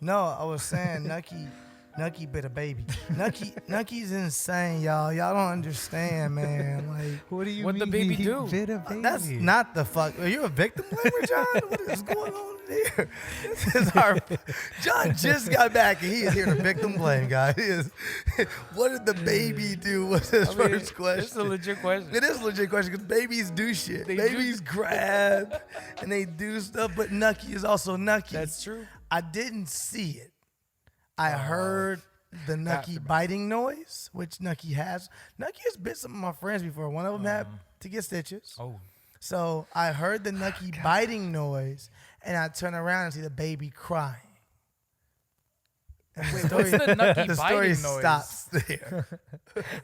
No, I was saying Nucky bit a baby. Nucky's insane, y'all. Y'all don't understand, man. Like, What do you What'd mean? the baby he do? bit a baby? that's not the fuck. Are you a victim blamer, John? What is going on here? This is our. John just got back and he is here to victim blame, guys. What did the baby do? Was his first question. It's a legit question. It is a legit question because babies do shit. They Babies grab and they do stuff, but Nucky is also Nucky. That's true. I didn't see it. I heard the Nucky biting noise, which Nucky has. Nucky has bit some of my friends before. One of them had to get stitches. Oh. So I heard the Nucky biting noise, and I turn around and see the baby crying. And Wait, what's the Nucky the biting story noise? stops there.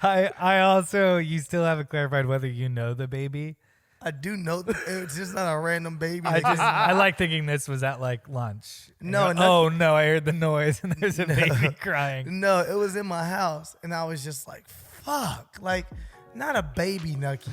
I also, you still haven't clarified whether you know the baby. I do know that it's just not a random baby. I like thinking this was at like lunch. No, Oh no, I heard the noise and there's a baby crying. No, it was in my house, and I was just like, fuck. Like, not a baby Nucky.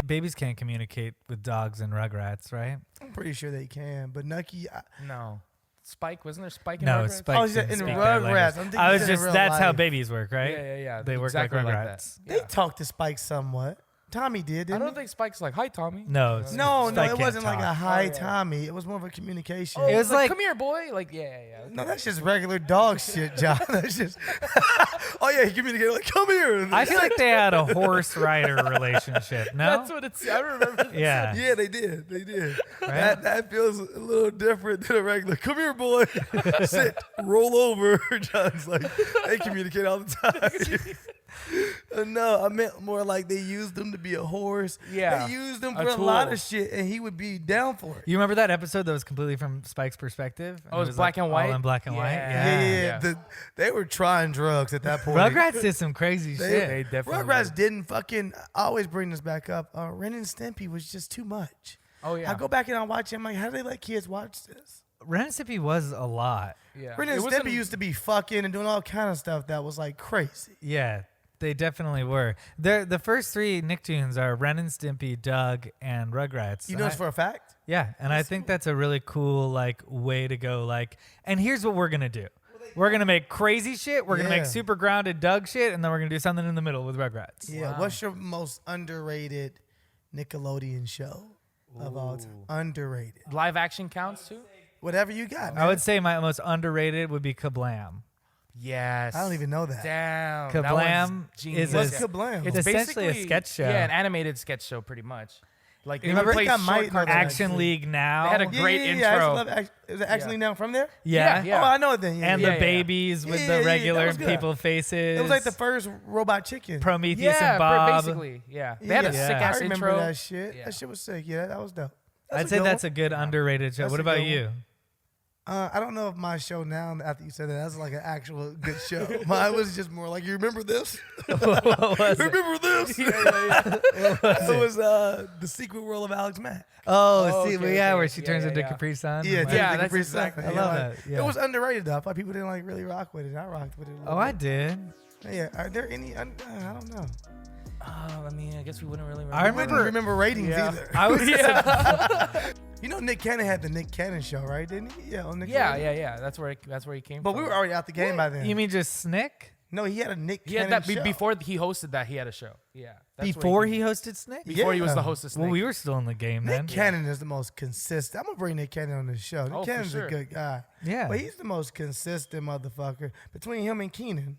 Babies can't communicate with dogs and rugrats, right? I'm pretty sure they can, but Nucky... No. Spike, wasn't there Spike in No, Rugrats? Spike. Oh, he's didn't in speak that Rugrats. language. I'm thinking I he's was in just, real that's how life. babies work, right? Yeah. They work exactly like like rugrats. that. They talked to Spike somewhat. Tommy did, didn't I don't he? think Spike's like, hi, Tommy. No, No, Spike it can't wasn't like talk. a hi, Oh, yeah. Tommy. It was more of a communication. Oh, It was like- come here, boy. Like, yeah. No, that's just regular dog shit, John. That's just... oh, yeah, he communicated like, come here. I feel like they had a horse rider relationship. No, That's what it's. I remember. yeah. Yeah, they did. They did. Right? That feels a little different than a regular. Come here, boy. Sit. Roll over. John's like, they communicate all the time. No, I meant more like they used him to be a horse. Yeah, They used him a for a lot tool. of shit, and he would be down for it. You remember that episode that was completely from Spike's perspective? Oh, it was like black and white? All in black and white. Yeah. Yeah. They were trying drugs at that point. Rugrats did some crazy shit. They definitely. Rugrats did. didn't fucking. I always bring this back up. Ren and Stimpy was just too much. Oh yeah. I go back and I watch it. I'm like, how do they let kids watch this? Ren and Stimpy was a lot. Yeah. Ren and It wasn't- Stimpy used to be fucking and doing all kind of stuff that was like crazy. Yeah, they definitely were. The first three Nicktoons are Ren and Stimpy, Doug, and Rugrats. You know this for a fact? Yeah, and I think that's a really cool like way to go. Like, and here's what we're gonna do. We're gonna make crazy shit. We're gonna make Yeah. super grounded Doug shit, and then we're gonna do something in the middle with Rugrats. Yeah. Wow. What's your most underrated Nickelodeon show of all time? Underrated. Live action counts too. Whatever you got, man. I would say my most underrated would be Kablam. Yes. I don't even know that. Damn. Kablam that one's genius. is a- What's Kablam? It's essentially a basically- sketch show. Yeah, an animated sketch show, pretty much. Like they Remember- would play I think I might short know that. cartoons. Action League Now. They had a great I intro. actually love is it actually Yeah. now from there? Yeah. Yeah. Oh, I know it then. Yeah, And yeah. the Yeah. babies with Yeah, the yeah, that regular was good. people faces. It was like the first robot chicken. Prometheus Yeah, and Bob. basically. Yeah. They had a Yeah. sick ass I remember intro. that shit. Yeah. That shit was sick. Yeah, that was dope. I'd say that's a good underrated show. That's What a about good you? I don't know if my show now, after you said that, that's like an actual good show. Mine was just more like, you remember this? What was it? Remember this? It was The Secret World of Alex Mack. Oh, see, okay, well, yeah, okay. where she Yeah, turns yeah, into yeah. Capri Sun. Yeah, and, like- Yeah, Take that's Free exactly- Sun. I love like, that, yeah. It was underrated though. I thought people didn't like really rock with it. I rocked with it. A little Oh, I bit. did. Yeah. Are there any? I don't know. I mean, I guess we wouldn't really remember. I I wouldn't remember ratings Yeah. either. I was You know, Nick Cannon had the Nick Cannon show, right? Didn't he? Yeah, on Nick. Yeah. That's where he came But from. we were already out the game by then. You mean just Snick? No, he had a Nick He had Cannon that show. before he hosted that. He had a show. Yeah. That's where Before he hosted Snick? before he was Yeah. the host of Snake. Well, we were still in the game then. Nick Cannon is the most consistent. I'm gonna bring Nick Cannon on this show. Nick Oh, for Cannon's sure. a good guy. Yeah. But he's the most consistent motherfucker. Between him and Keenan,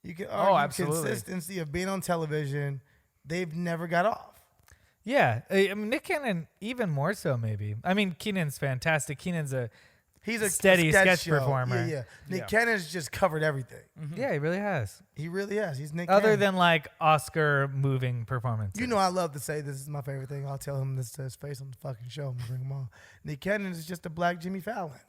you can Oh, argue absolutely. consistency of being on television. They've never got off. Yeah. I mean, Nick Cannon, even more so, maybe. I mean, Keenan's fantastic. Keenan's He's a Steady sketch show. performer. Yeah. Nick Yeah. Cannon's just covered everything. yeah, he really has. He really has. He's Nick Other Cannon. than like Oscar moving performances. You know, I love to say this is my favorite thing. I'll tell him this to his face on the fucking show. I'm gonna bring him on. Nick Cannon is just a black Jimmy Fallon.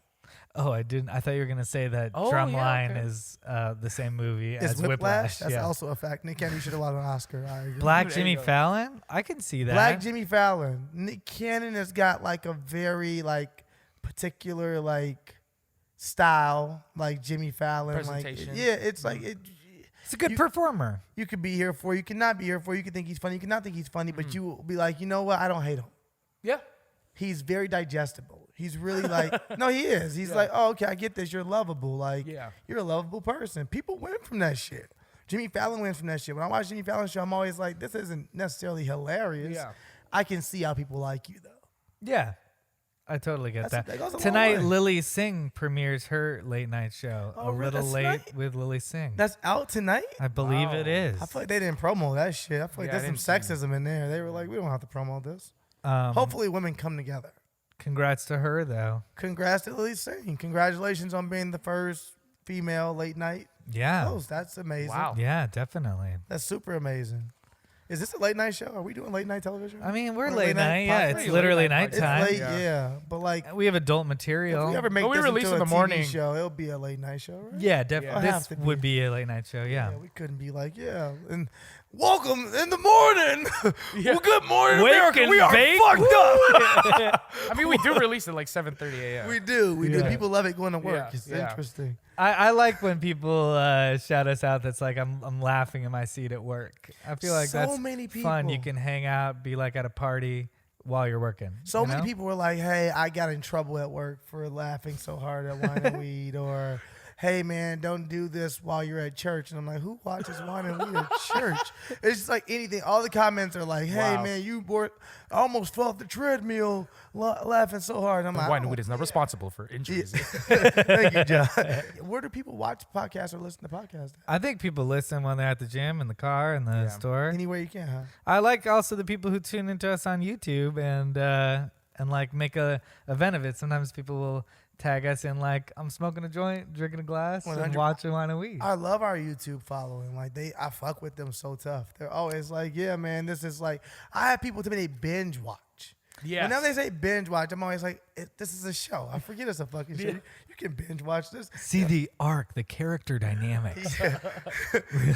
Oh, I didn't. I thought you were gonna say that Oh, Drumline yeah, okay. is the same movie It's as Whiplash. That's yeah. also a fact. Nick Cannon should have won an Oscar. I agree. Black There Jimmy you go. Fallon. I can see that. Black Jimmy Fallon. Nick Cannon has got like a very like particular like style, like Jimmy Fallon. Like Presentation. yeah, it's like it. He's a good performer. You could be here for, you cannot be here for, you could think he's funny, you cannot think he's funny, but you will be like, you know what? I don't hate him. Yeah. He's very digestible. He's really like, no, he is. He's like, oh, okay, I get this. You're lovable. Like, you're a lovable person. People win from that shit. Jimmy Fallon wins from that shit. When I watch Jimmy Fallon's show, I'm always like, this isn't necessarily hilarious. Yeah. I can see how people like you, though. Yeah. I totally get That that. goes a long Tonight, way. Lily Singh premieres her late night show. Oh, A really? Little That's Late tonight? with Lily Singh. That's out tonight? I believe it is. I feel like they didn't promo that shit. I feel like Yeah, I there's some sexism in there. They were like, we don't have to promo this. Hopefully women come together. Congrats to her, though. Congrats to Lily Singh. Congratulations on being the first female late night Yeah. host. That's amazing. Wow. Yeah, definitely. That's super amazing. Is this a late night show? Are we doing late night television? I mean, we're Or late night. Yeah, podcast? it's Pretty literally late night It's nighttime. late, Yeah. yeah. But like, We have adult if material. we ever make But we this release into in a the TV morning. show, it'll be a late night show, right? Yeah, Yeah. definitely. It'll have This to would be a late night show. Yeah. We couldn't be like, and welcome in the morning. Yeah. Well, good morning, Wake America. and We are bake. fucked up. I mean, we do release at like 7:30 a.m. We do. Yeah. People love it going to work. Yeah, It's yeah. interesting. I like when people shout us out. That's like I'm laughing in my seat at work. I feel like So that's many fun. You people. can hang out, be like at a party while you're working. So you many know? people were like, hey, I got in trouble at work for laughing so hard at Wine and Weed, or hey, man, don't do this while you're at church. And I'm like, who watches Wine and Weed at church? It's just like anything. All the comments are like, hey, Wow. man, I almost fell off the treadmill laughing so hard. I'm like, Wine and Weed is not responsible for injuries. Thank you, John. Where do people watch podcasts or listen to podcasts? I think people listen when they're at the gym, in the car, in the store. Anywhere you can, huh? I like also the people who tune into us on YouTube and like make a event of it. Sometimes people will tag us in like, I'm smoking a joint, drinking a glass, 100. and watching Wine and Weed. I love our YouTube following. Like I fuck with them so tough. They're always like, yeah, man, this is like, I have people tell me they binge watch. Yes. Whenever they say binge watch, I'm always like, this is a show. I forget it's a fucking show. Yeah. You can binge watch this. See the arc, the character dynamics.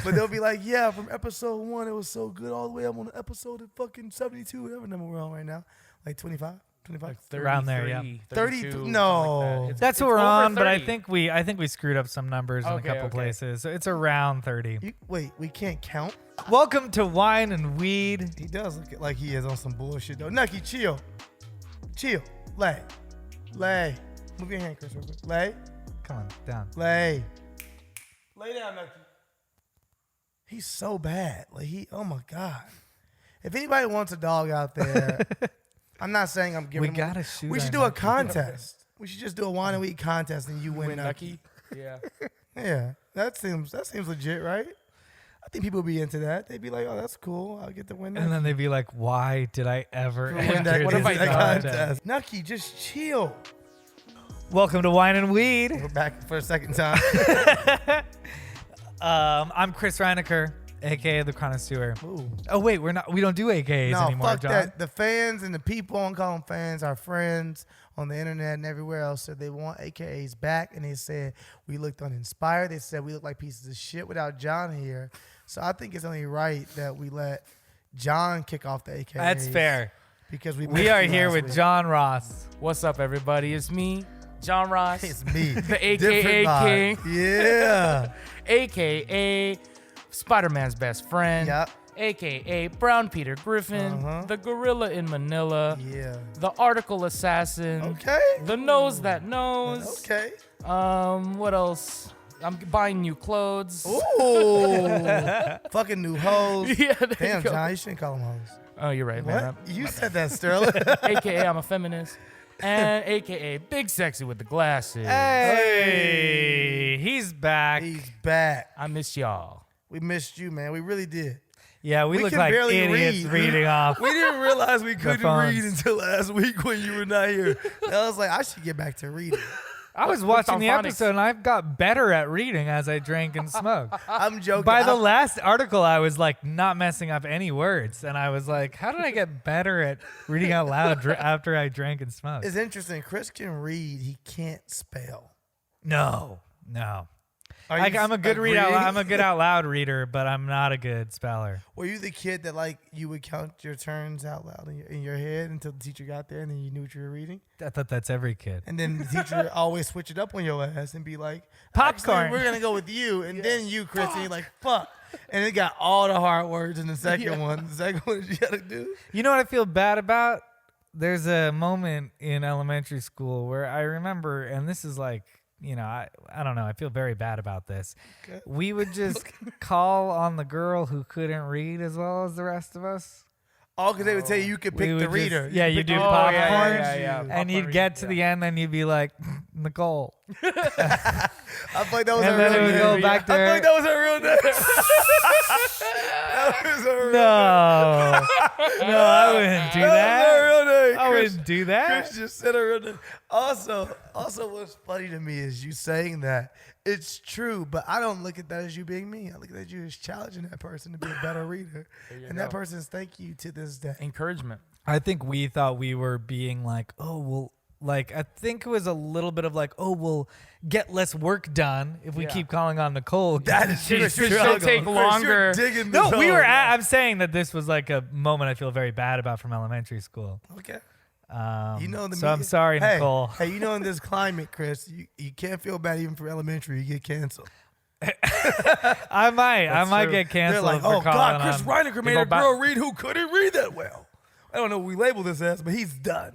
But they'll be like, yeah, from episode 1, it was so good all the way up on episode of fucking 72, whatever number we're on right now. Like 25? 25? Like 30, Around there, yeah. 30 32, something no. like that. It's- That's it's what we're over on, but I 30. think we screwed up some numbers in a Okay, couple okay. places. So it's around 30. Wait, we can't count? Welcome to Wine and Weed. He does look like he is on some bullshit, though. Nucky, chill. Chill. Lay. Move your hand, Chris, real quick. Lay. Come on, down. Lay down, Nucky. He's so bad. Oh my God. If anybody wants a dog out there, I'm not saying I'm giving We him gotta shoot. We should our do a Nucky. contest. We should just do a Wine and Weed contest and you win Win Nucky. Nucky. Yeah. Yeah. That seems legit, right? I think people would be into that. They'd be like, oh, that's cool. I'll get to win And then Nucky. they'd be like, why did I ever Win enter that, what this have I that done? contest. Nucky, just chill. Welcome to Wine and Weed. We're back for a second time. I'm Chris Reinacher, aka the Connoisseur. Ooh. Oh wait, we don't do AKAs No, anymore, fuck John. that. The fans and the people, I don't call them fans, our friends on the internet and everywhere else said they want AKAs back, and they said we looked uninspired. They said we look like pieces of shit without John here. So I think it's only right that we let John kick off the AKAs. That's fair. Because we We are here with John. John Ross. What's up, everybody? It's me, John Ros, It's me. the AKA Different vibe. King, Yeah. AKA Spider-Man's best friend, Yep. AKA Brown Peter Griffin, Uh-huh. the gorilla in Manila, Yeah. the article assassin, Okay. the nose that knows. Okay. What else? I'm buying new clothes. Ooh. Fucking new hoes. Yeah, there Damn, you go. John, you shouldn't call them hoes. Oh, you're right, man. What? You said that, Sterling. AKA I'm a feminist, and AKA Big Sexy with the glasses. Hey, he's back. He's back. I miss y'all. We missed you, man. We really did. Yeah, we look can like barely idiots read. reading off. We didn't realize we couldn't phones. read until last week when you were not here. I was like, I should get back to reading. I was Looked watching on the phonics. episode and I've got better at reading as I drank and smoked. I'm joking. By the last article, I was like not messing up any words, and I was like, "How did I get better at reading out loud after I drank and smoked?" It's interesting. Chris can read. He can't spell. No. I'm a good I'm a good out loud reader, but I'm not a good speller. Were you the kid that like you would count your turns out loud in your head until the teacher got there and then you knew what you were reading? I thought that's every kid. And then the teacher always switch it up on your ass and be like, Popcorn. "Actually, we're gonna go with you," and then you, Chris, and you're like, "Fuck." And it got all the hard words in the second one. The second one you gotta do. You know what I feel bad about? There's a moment in elementary school where I remember, and this is like, you know, I don't know. I feel very bad about this. Okay. We would just call on the girl who couldn't read as well as the rest of us. Oh, because they would say you could pick the reader. Yeah, you do Oh, popcorn. yeah. And Popcorn you'd get reading, to the end and you'd be like, Nicole. I feel like that was And her then real it would name. go back I there. feel like that was her real name. That was her real name. No. No, I wouldn't do That was that. her real name. I Chris- wouldn't do that. Chris just said her real name. Also, what's funny to me is you saying that. It's true, but I don't look at that as you being me. I look at that as you as challenging that person to be a better reader. And that person's thank you to this day. Encouragement. I think we thought we were being like, oh, well, like, I think it was a little bit of like, oh, we'll get less work done if we keep calling on Nicole. That is She's Chris, you're struggling. take Chris, longer. you're digging No, this we hole. were I'm saying that this was like a moment I feel very bad about from elementary school. Okay. You know the so I'm media- sorry, Hey, Nicole. Hey, you know in this climate, Chris, you can't feel bad even for elementary. You get canceled. I might true. get They're canceled like, for oh calling God, Chris on- Reinacher They made go a back- girl read who couldn't read that well. I don't know what we label this as, but he's done.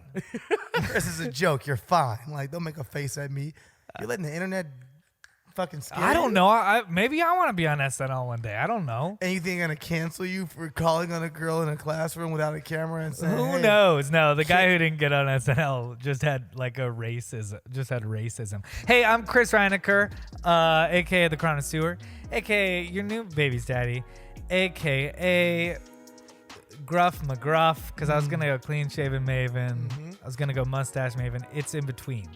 Chris is a joke. You're fine. Like, don't make a face at me. You're letting the internet fucking scare I don't you? know. Maybe I want to be on SNL one day. I don't know. And you think they're gonna cancel you for calling on a girl in a classroom without a camera and saying, Who hey, knows? No, the guy who didn't get on SNL just had like racism. Hey, I'm Chris Reinacher, aka the Chronosaur, aka your new baby's daddy, aka Gruff McGruff, because I was gonna go clean shaven Maven. I was gonna go mustache Maven. It's in between.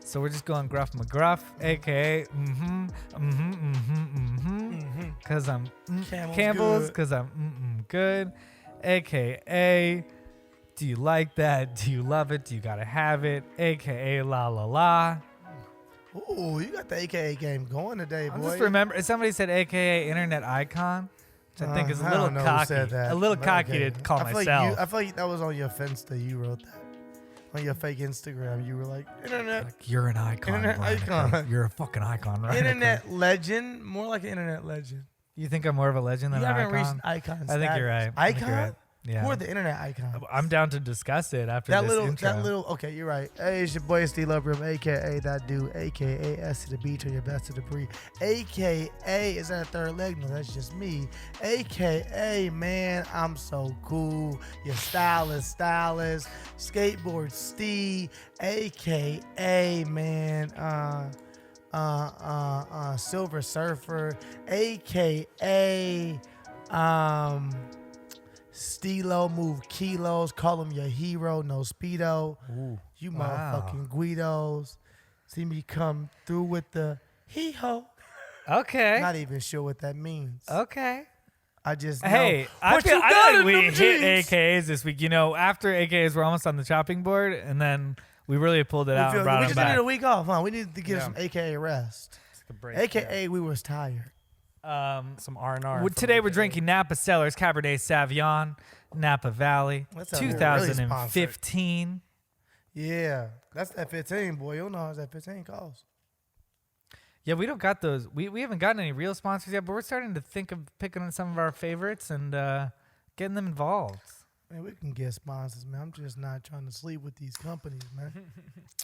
So we're just going Gruff McGruff, aka because I'm Campbell's, because I'm good, aka do you like that? Do you love it? Do you gotta have it? Aka la la la. Ooh, you got the AKA game going today, I'm boy. just remember somebody said aka internet icon, which I think is a I little don't know who cocky. said that, A little but cocky okay. to call I feel myself. I feel like that was on your Finsta. You wrote that. On your fake Instagram, you were like, internet Like, you're an icon. Internet Reinacher. icon. You're a fucking icon, right? internet legend, more like an internet legend. You think I'm more of a legend than You an haven't icon? reached icon I think you're right. status. I think you're Icon? right. Yeah. Who are the internet icons? I'm down to discuss it after That this intro. okay, you're right. Hey, it's your boy Steelo, Brim, aka that dude, aka S to the B to your best to the breed, aka is that a third leg? No, that's just me. Aka man, I'm so cool. Your stylist, skateboard Steve, aka man, Silver Surfer, aka Steelo, move kilos, call him your hero, no speedo. Ooh. You Wow. motherfucking Guidos. See me come through with the hee-ho. Okay. Not even sure what that means. Okay. I just know. Hey, I what feel you I got think in we them hit jeans? AKAs this week. You know, after AKAs, we're almost on the chopping board, and then we really pulled it out and brought we them just back. needed a week off, huh? We needed to get Yeah. some AKA rest. The break, AKA we was tired. some R&R. Today we're drinking Napa Cellars Cabernet Sauvignon, Napa Valley, That sounds really 2015. Yeah. That's that 15, boy. You don't know how much that 15 costs. Yeah, we don't got those. We haven't gotten any real sponsors yet, but we're starting to think of picking on some of our favorites and getting them involved. Man, we can get sponsors, man. I'm just not trying to sleep with these companies, man.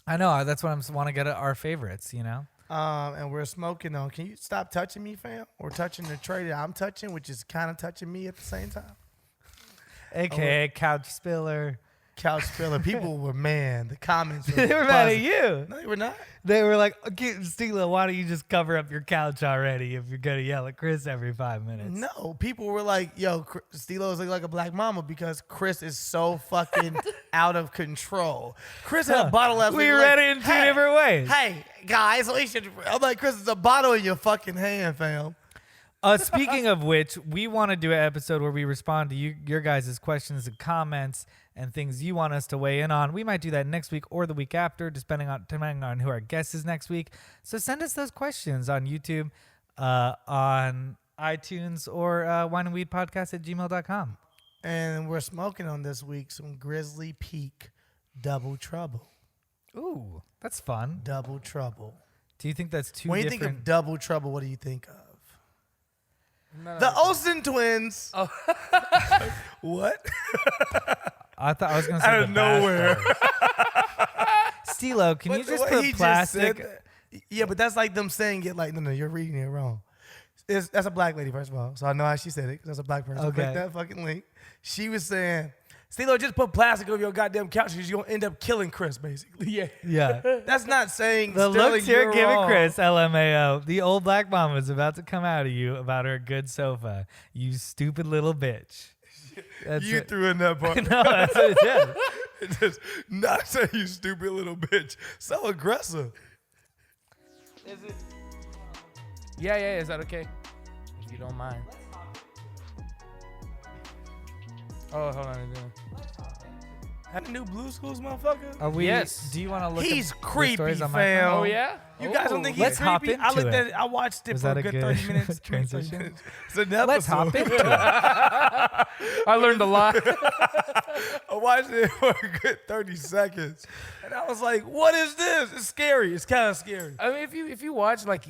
I know. That's what I want to get at our favorites, you know? And we're smoking on. Can you stop touching me, fam? Or touching the tray that I'm touching, which is kind of touching me at the same time. AKA Couch Spiller. Couch spiller. People were, man, the comments were They were mad at buzzing. you. No, they were not. They were like, okay, Steelo, why don't you just cover up your couch already if you're going to yell at Chris every 5 minutes? No, people were like, yo, Steelo is looking like a black mama because Chris is so fucking out of control. Chris had a bottle last week. We like, read it in two different ways. Hey, guys, we should. I'm like, Chris, it's a bottle in your fucking hand, fam. Speaking of which, we want to do an episode where we respond to your guys' questions and comments and things you want us to weigh in on. We might do that next week or the week after, depending on who our guest is next week. So send us those questions on YouTube, on iTunes, or wineandweedpodcast@gmail.com. And we're smoking on this week some Grizzly Peak Double Trouble. Ooh, that's fun. Double Trouble. Do you think that's too When you different? think of Double Trouble, what do you think of? No, The Olsen twins. Oh. What? I thought I was going to say Out of the nowhere. Steelo, can you But the just way put he plastic? said that- yeah, but that's like them saying it like, no, you're reading it wrong. That's a black lady, first of all. So I know how she said it, because that's a black person. Okay. Click that fucking link. She was saying, Steelo, just put plastic over your goddamn couch because you're going to end up killing Chris, basically. Yeah. Yeah. That's not saying The Sterling, looks you're you're giving wrong. Chris, LMAO. The old black mama is about to come out of you about her good sofa. You stupid little bitch. That's You it. threw in that part. No, that's what it did. It just not say you stupid little bitch. So aggressive. Is it? Yeah. Is that okay? If you don't mind. Oh, hold on. Had a new Blue Schools, motherfucker? Are we? Yes. Do you want to look? He's at the creepy, stories on my fam. phone? Oh, yeah? You guys don't think he's Let's hop creepy? I into looked it. at it. I watched it Was for that a a good good 30 minutes. transition? It's an episode. Let's hop into it. I learned a lot. I watched it for a good 30 seconds. And I was like, what is this? It's scary. It's kind of scary. I mean, if you watch, like,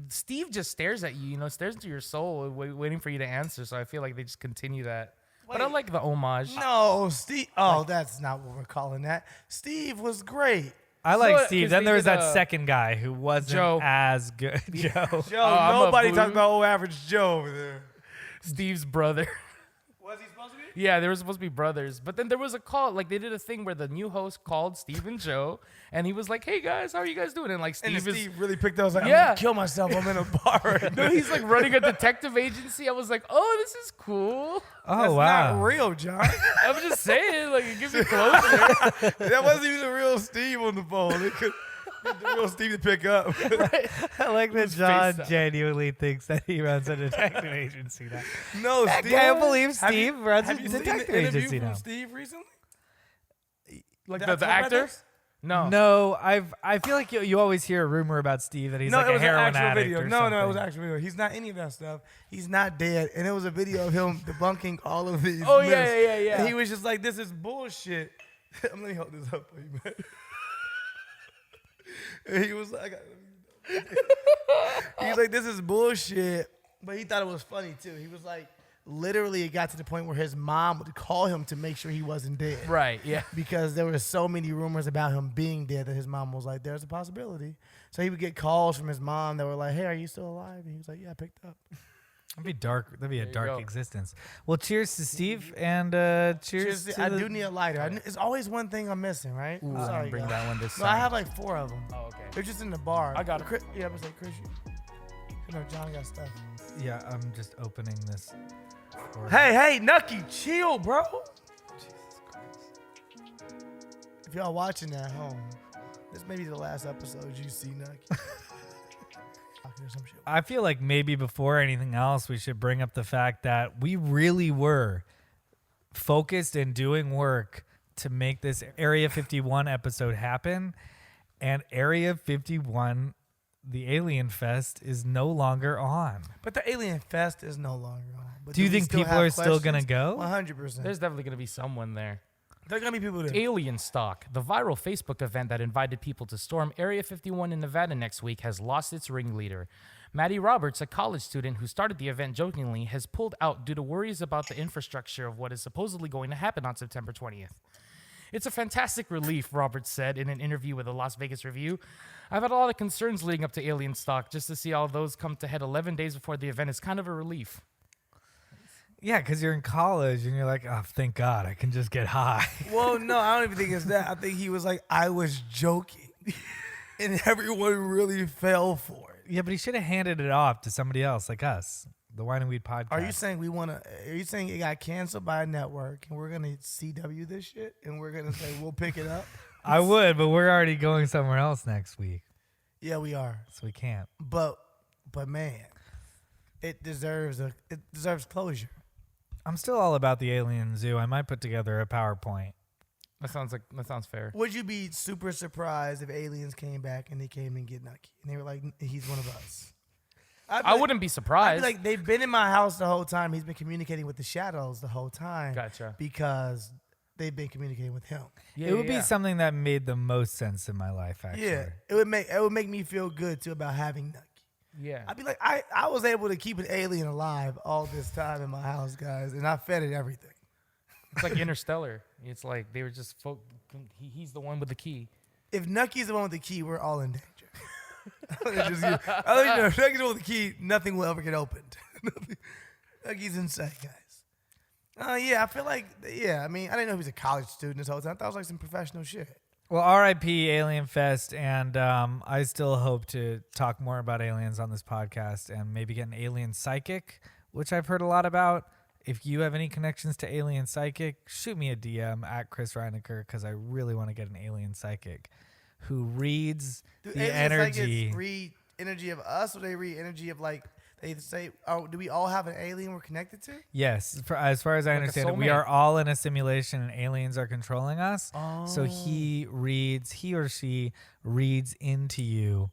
Steve just stares at you, stares into your soul, waiting for you to answer. So I feel like they just continue that. But I Wait. like the homage. No, Steve. Oh, that's not what we're calling that. Steve was great. I like So, Steve. 'cause Then they there was did, that second guy who wasn't Joe. as good. Joe. Joe, I'm a nobody boo. talking about old average Joe over there. Steve's brother. Was he supposed to be? Yeah, they were supposed to be brothers. But then there was a call. Like, they did a thing where the new host called Steve and Joe. And he was like, hey, guys, how are you guys doing? And, like, And Steve then is... Steve really picked up. I was like, I'm Yeah. going to kill myself. I'm in a bar right now. No, he's, like, running a detective agency. I was like, oh, this is cool. Oh That's wow. not real, John. I'm just saying, like, it gives you closure. That wasn't even the real Steve on the phone. They could get the real Steve to pick up. I like that John FaceTime. genuinely thinks that he runs a detective agency now. No, I Steve. can't believe Have you- Steve runs a have you seen detective the interview agency from now. Steve recently? Like, That's the what I actor? think. No. No, I feel like you always hear a rumor about Steve that he's No, like it a was an heroin actual addict video. or No, something. it was an actual video. He's not any of that stuff. He's not dead. And it was a video of him debunking all of these Oh, myths. yeah. And he was just like, this is bullshit. Let me hold this up for you, man. And he was like, he's like, this is bullshit. But he thought it was funny, too. He was like, literally, it got to the point where his mom would call him to make sure he wasn't dead. Right, yeah. Because there were so many rumors about him being dead that his mom was like, there's a possibility. So he would get calls from his mom that were like, hey, are you still alive? And he was like, yeah, I picked up. That'd be dark. That'd be a you dark go. existence. Well, cheers to Steve and cheers to I the- do need a lighter. It's always one thing I'm missing, right? Ooh, I'm I'm sorry, gonna bring guys. that one this No, time. I have like 4 of them. Oh, okay. They're just in the bar. I got 'em. Chris, yeah, I was like, Chris, you know, John got stuff. Yeah, I'm just opening this. for- Hey, Nucky, chill, bro. Jesus Christ. If y'all watching at home, this may be the last episode you see Nucky. Or some shit. I feel like maybe before anything else, we should bring up the fact that we really were focused and doing work to make this Area 51 episode happen. And Area 51, the Alien Fest, is no longer on. But the Alien Fest is no longer on. But Do you we think still people have are still gonna questions? go? 100%. There's definitely going to be someone there. There are going to be people there. Alien Stock, the viral Facebook event that invited people to storm Area 51 in Nevada next week, has lost its ringleader. Maddie Roberts, a college student who started the event jokingly, has pulled out due to worries about the infrastructure of what is supposedly going to happen on September 20th. It's a fantastic relief, Roberts said in an interview with the Las Vegas Review. I've had a lot of concerns leading up to Alien Stock. Just to see all those come to head 11 days before the event is kind of a relief. Yeah, because you're in college and you're like, oh, thank God, I can just get high. Well, no, I don't even think it's that. I think he was like, I was joking. And everyone really fell for it. Yeah, but he should have handed it off to somebody else like us, the Wine and Weed podcast. Are you saying are you saying it got canceled by a network and we're going to CW this shit and we're going to say we'll pick it up? I would, but we're already going somewhere else next week, Yeah, we are. so we can't. But man, it deserves closure. I'm still all about the alien zoo. I might put together a PowerPoint. That sounds fair. Would you be super surprised if aliens came back and they came and get Nucky and they were like, he's one of us? I wouldn't be surprised. I'd be like, they've been in my house the whole time. He's been communicating with the shadows the whole time. Gotcha. Because they've been communicating with him. Yeah, It would be something that made the most sense in my life, actually. Yeah, it would make me feel good too about having Nucky. Yeah. I'd be like, I was able to keep an alien alive all this time in my house, guys, and I fed it everything. It's like Interstellar. It's like they were just he's the one with the key. If Nucky's the one with the key, we're all in danger. If Nucky's the one with the key, nothing will ever get opened. Nucky's insane, guys. Yeah, I feel like, I mean, I didn't know he was a college student this whole time. I thought it was like some professional shit. Well, R.I.P. Alien Fest, and I still hope to talk more about aliens on this podcast and maybe get an alien psychic, which I've heard a lot about. If you have any connections to alien psychic, shoot me a DM at Chris Reinacher because I really want to get an alien psychic who reads the energy. Read energy of us, or they read energy of like they say? Oh, do we all have an alien we're connected to? Yes, as far as I understand it, we are all in a simulation and aliens are controlling us. Oh. So he or she reads into you.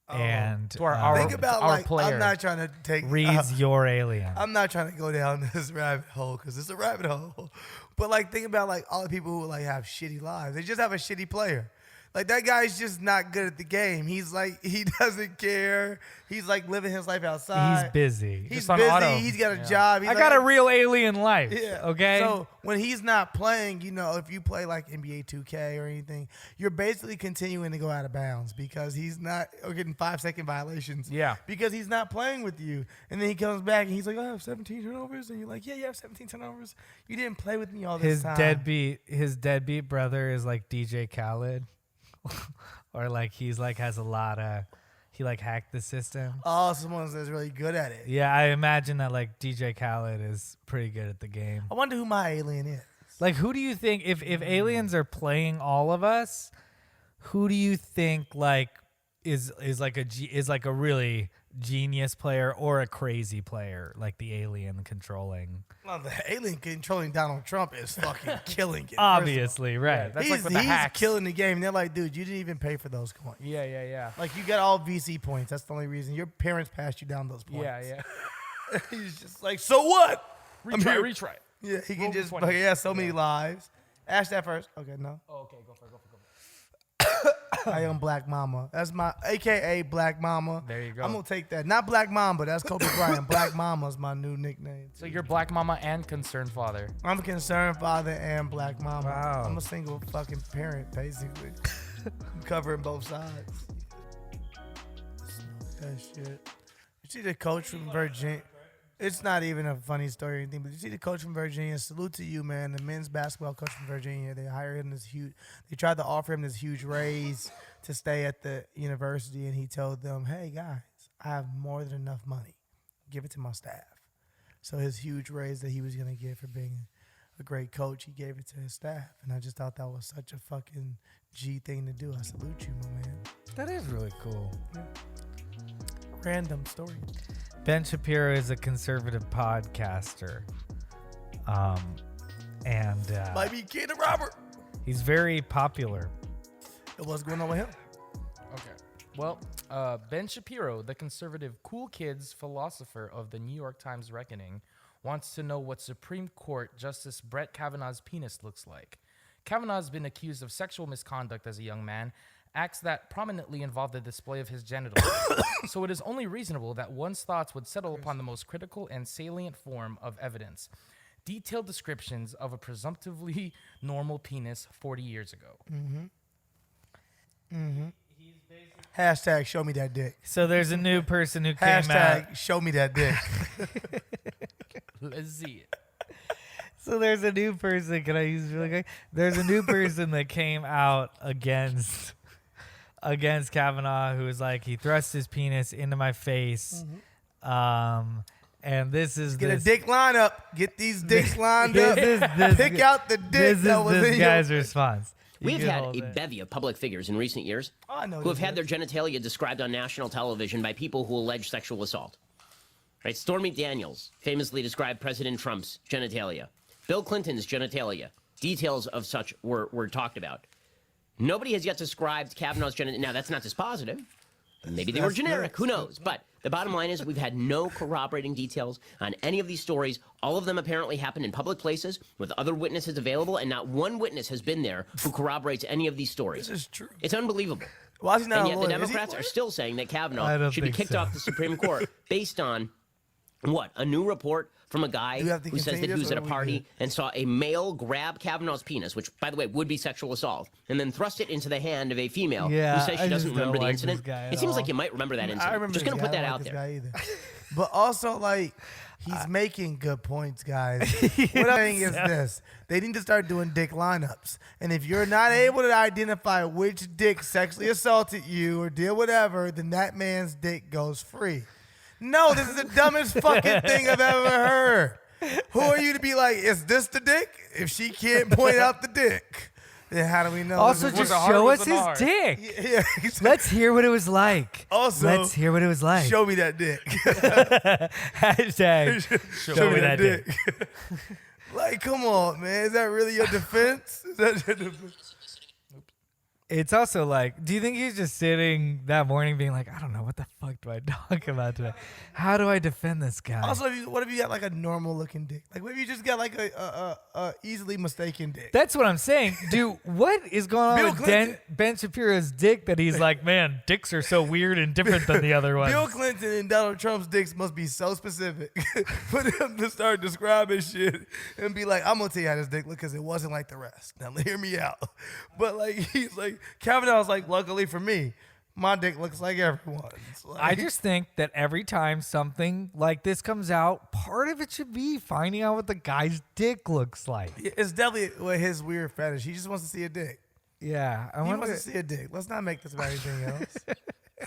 And To our think about our like player. I'm not trying to take reads your alien. I'm not trying to go down this rabbit hole because it's a rabbit hole. But like think about like all the people who like have shitty lives. They just have a shitty player. Like that guy's just not good at the game. He's like he doesn't care. He's like living his life outside. He's busy. He's Just on busy. auto. He's got a job. He's I got a real alien life. Yeah. Okay. So when he's not playing, you know, if you play like NBA 2K or anything, you're basically continuing to go out of bounds because he's not or getting 5-second violations. Yeah. Because he's not playing with you. And then he comes back and he's like, I have 17 turnovers. And you're like, yeah, you have 17 turnovers. You didn't play with me all this time. His deadbeat brother is like DJ Khaled. Or like he's like has a lot of he like hacked the system. Oh, someone that's really good at it. Yeah, I imagine that like DJ Khaled is pretty good at the game. I wonder who my alien is. Like who do you think if aliens are playing all of us, who do you think like is like a really genius player or a crazy player like the alien controlling? Well, the alien controlling Donald Trump is fucking killing it. Obviously, right. That's He's, like with the he's hacks. killing the game. They're like, dude, you didn't even pay for those coins. Yeah. Like you got all VC points. That's the only reason your parents passed you down those points. Yeah. He's just like, so what? Retry. Yeah, he can Roll just. the 20s. But he has so many lives. Ask that first. Okay, no. Oh, okay, go for it. I am Black Mama. That's my AKA Black Mama. There you go. I'm gonna take that. Not Black Mamba. That's Kobe Bryant. Black Mama's my new nickname. So you're Black Mama and Concerned Father. I'm a concerned father and Black Mama. Wow. I'm a single fucking parent, basically. I'm covering both sides. That shit. You see the coach from Virginia? It's not even a funny story or anything, but you see the coach from Virginia. Salute to you, man. The men's basketball coach from Virginia. They hired him this huge. They tried to offer him this huge raise to stay at the university, and he told them, "Hey guys, I have more than enough money. Give it to my staff." So his huge raise that he was gonna get for being a great coach, he gave it to his staff, and I just thought that was such a fucking G thing to do. I salute you, my man. That is really cool. Random story. Ben Shapiro is a conservative podcaster. And Might be kid to Robert. he's very popular. What's going on with him? Okay. Well, Ben Shapiro, the conservative cool kids philosopher of the New York Times Reckoning, wants to know what Supreme Court Justice Brett Kavanaugh's penis looks like. Kavanaugh has been accused of sexual misconduct as a young man, acts that prominently involve the display of his genitals. So it is only reasonable that one's thoughts would settle upon the most critical and salient form of evidence: detailed descriptions of a presumptively normal penis 40 years ago. Hashtag show me that dick. So there's a new person who came out. Hashtag show me that dick. Let's see it. So there's a new person. Can I use really quick? There's a new person that came out against Kavanaugh, who was like, he thrust his penis into my face. And this is Get this, a dick lineup. Get these dicks lined up. this- Pick out the dick this is that was this in guy's your... response. You We've can had hold a it. bevy of public figures in recent years Oh, I know who have this had their is. genitalia described on national television by people who allege sexual assault. Right? Stormy Daniels famously described President Trump's genitalia. Bill Clinton's genitalia. Details of such were talked about. Nobody has yet described Kavanaugh's genitalia. Now, that's not dispositive. Maybe they were generic. Who knows? But the bottom line is we've had no corroborating details on any of these stories. All of them apparently happened in public places with other witnesses available, and not one witness has been there who corroborates any of these stories. This is true. It's unbelievable. Why is he not And a yet the lawyer? Democrats are still saying that I Kavanaugh don't should be think kicked so. off the Supreme Court based on what? A new report from a guy Do you have to who says that continue he was this, at or a are we party good? and saw a male grab Kavanaugh's penis, which, by the way, would be sexual assault, and then thrust it into the hand of a female Yeah, who says I she doesn't just don't remember the like this incident. guy at It seems like all. you might remember that incident. I remember Just this going to guy. put that I don't out like there. this guy either. But also, like, he's making good points, guys. What I'm saying is this. They need to start doing dick lineups. And if you're not able to identify which dick sexually assaulted you or did whatever, then that man's dick goes free. No, this is the dumbest fucking thing I've ever heard. Who are you to be like, is this the dick? If she can't point out the dick, then how do we know? Also, this is- just the heart show was us the his heart. dick. yeah, exactly. Let's hear what it was like. Also, let's hear what it was like. show me that dick. Hashtag show me that dick. Like, come on, man. Is that really your defense? Is that your defense? It's also like, do you think he's just sitting that morning being like, I don't know, what the fuck do I talk about today? How do I defend this guy? Also, what if you got like a normal looking dick? Like, what if you just got like a easily mistaken dick? That's what I'm saying. Dude, what is going on Bill with Clinton. Ben Shapiro's dick that he's like, man, dicks are so weird and different than the other ones? Bill Clinton and Donald Trump's dicks must be so specific for them to start describing shit and be like, I'm gonna tell you how this dick look because it wasn't like the rest. Now hear me out. But like he's like Kavanaugh's like, luckily for me, my dick looks like everyone's. Like, I just think that every time something like this comes out, part of it should be finding out what the guy's dick looks like. it's definitely his weird fetish. He just wants to see a dick. Yeah, I He wonder. wants to see a dick. Let's not make this about anything else.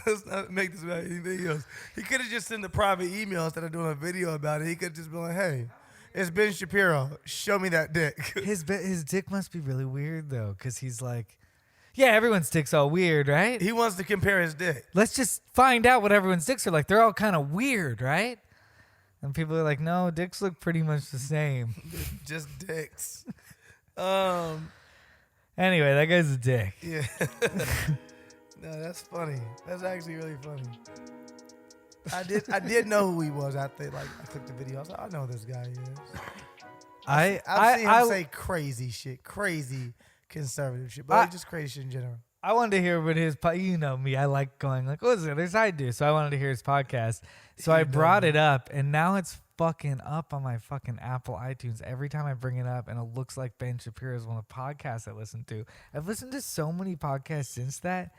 Let's not make this about anything else. He could have just sent a private email instead of doing a video about it. He could have just been like, hey, it's Ben Shapiro. Show me that dick. His dick must be really weird though, because he's like, yeah, everyone's dick's all weird, right? He wants to compare his dick. Let's just find out what everyone's dicks are like. They're all kind of weird, right? And people are like, no, dicks look pretty much the same. Just dicks. Anyway, that guy's a dick. Yeah. No, that's funny. That's actually really funny. I did know who he was after I clicked the video. I was like, I know who this guy is. I've seen him say crazy shit, crazy conservative shit, but like just crazy shit in general. I wanted to hear what his, you know me, I like going like, what's the other side do? So I wanted to hear his podcast. So I brought it up, and now it's fucking up on my fucking Apple iTunes every time I bring it up, and it looks like Ben Shapiro is one of the podcasts I listen to. I've listened to so many podcasts since that,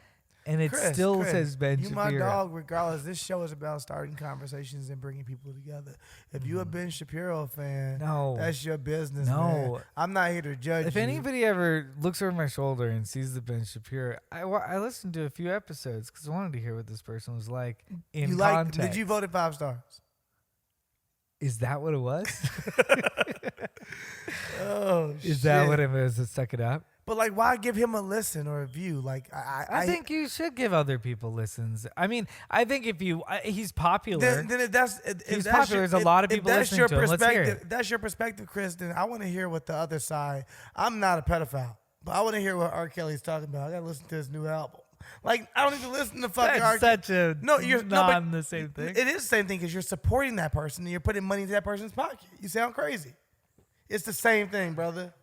and it Chris, still says Ben you Shapiro. my dog regardless. This show is about starting conversations and bringing people together. If you a Ben Shapiro fan, No. that's your business. No. man. I'm not here to judge If you. anybody ever looks over my shoulder and sees the Ben Shapiro, I listened to a few episodes because I wanted to hear what this person was like in you context. did you vote it 5 stars? Is that what it was? Oh, Is that what it was that stuck it up? But like, why give him a listen or a view? Like, I think you should give other people listens. I mean, I think if you, he's popular. then if He's that's popular, there's a lot of people that's listening your to him. Let's hear perspective. it. If that's your perspective, Chris. Then I want to hear what the other side. I'm not a pedophile, but I want to hear what R. Kelly's talking about. I gotta listen to his new album. Like, I don't need to listen to fucking R. That's such a No, you're not the same thing. It is the same thing because you're supporting that person and you're putting money into that person's pocket. You sound crazy. It's the same thing, brother.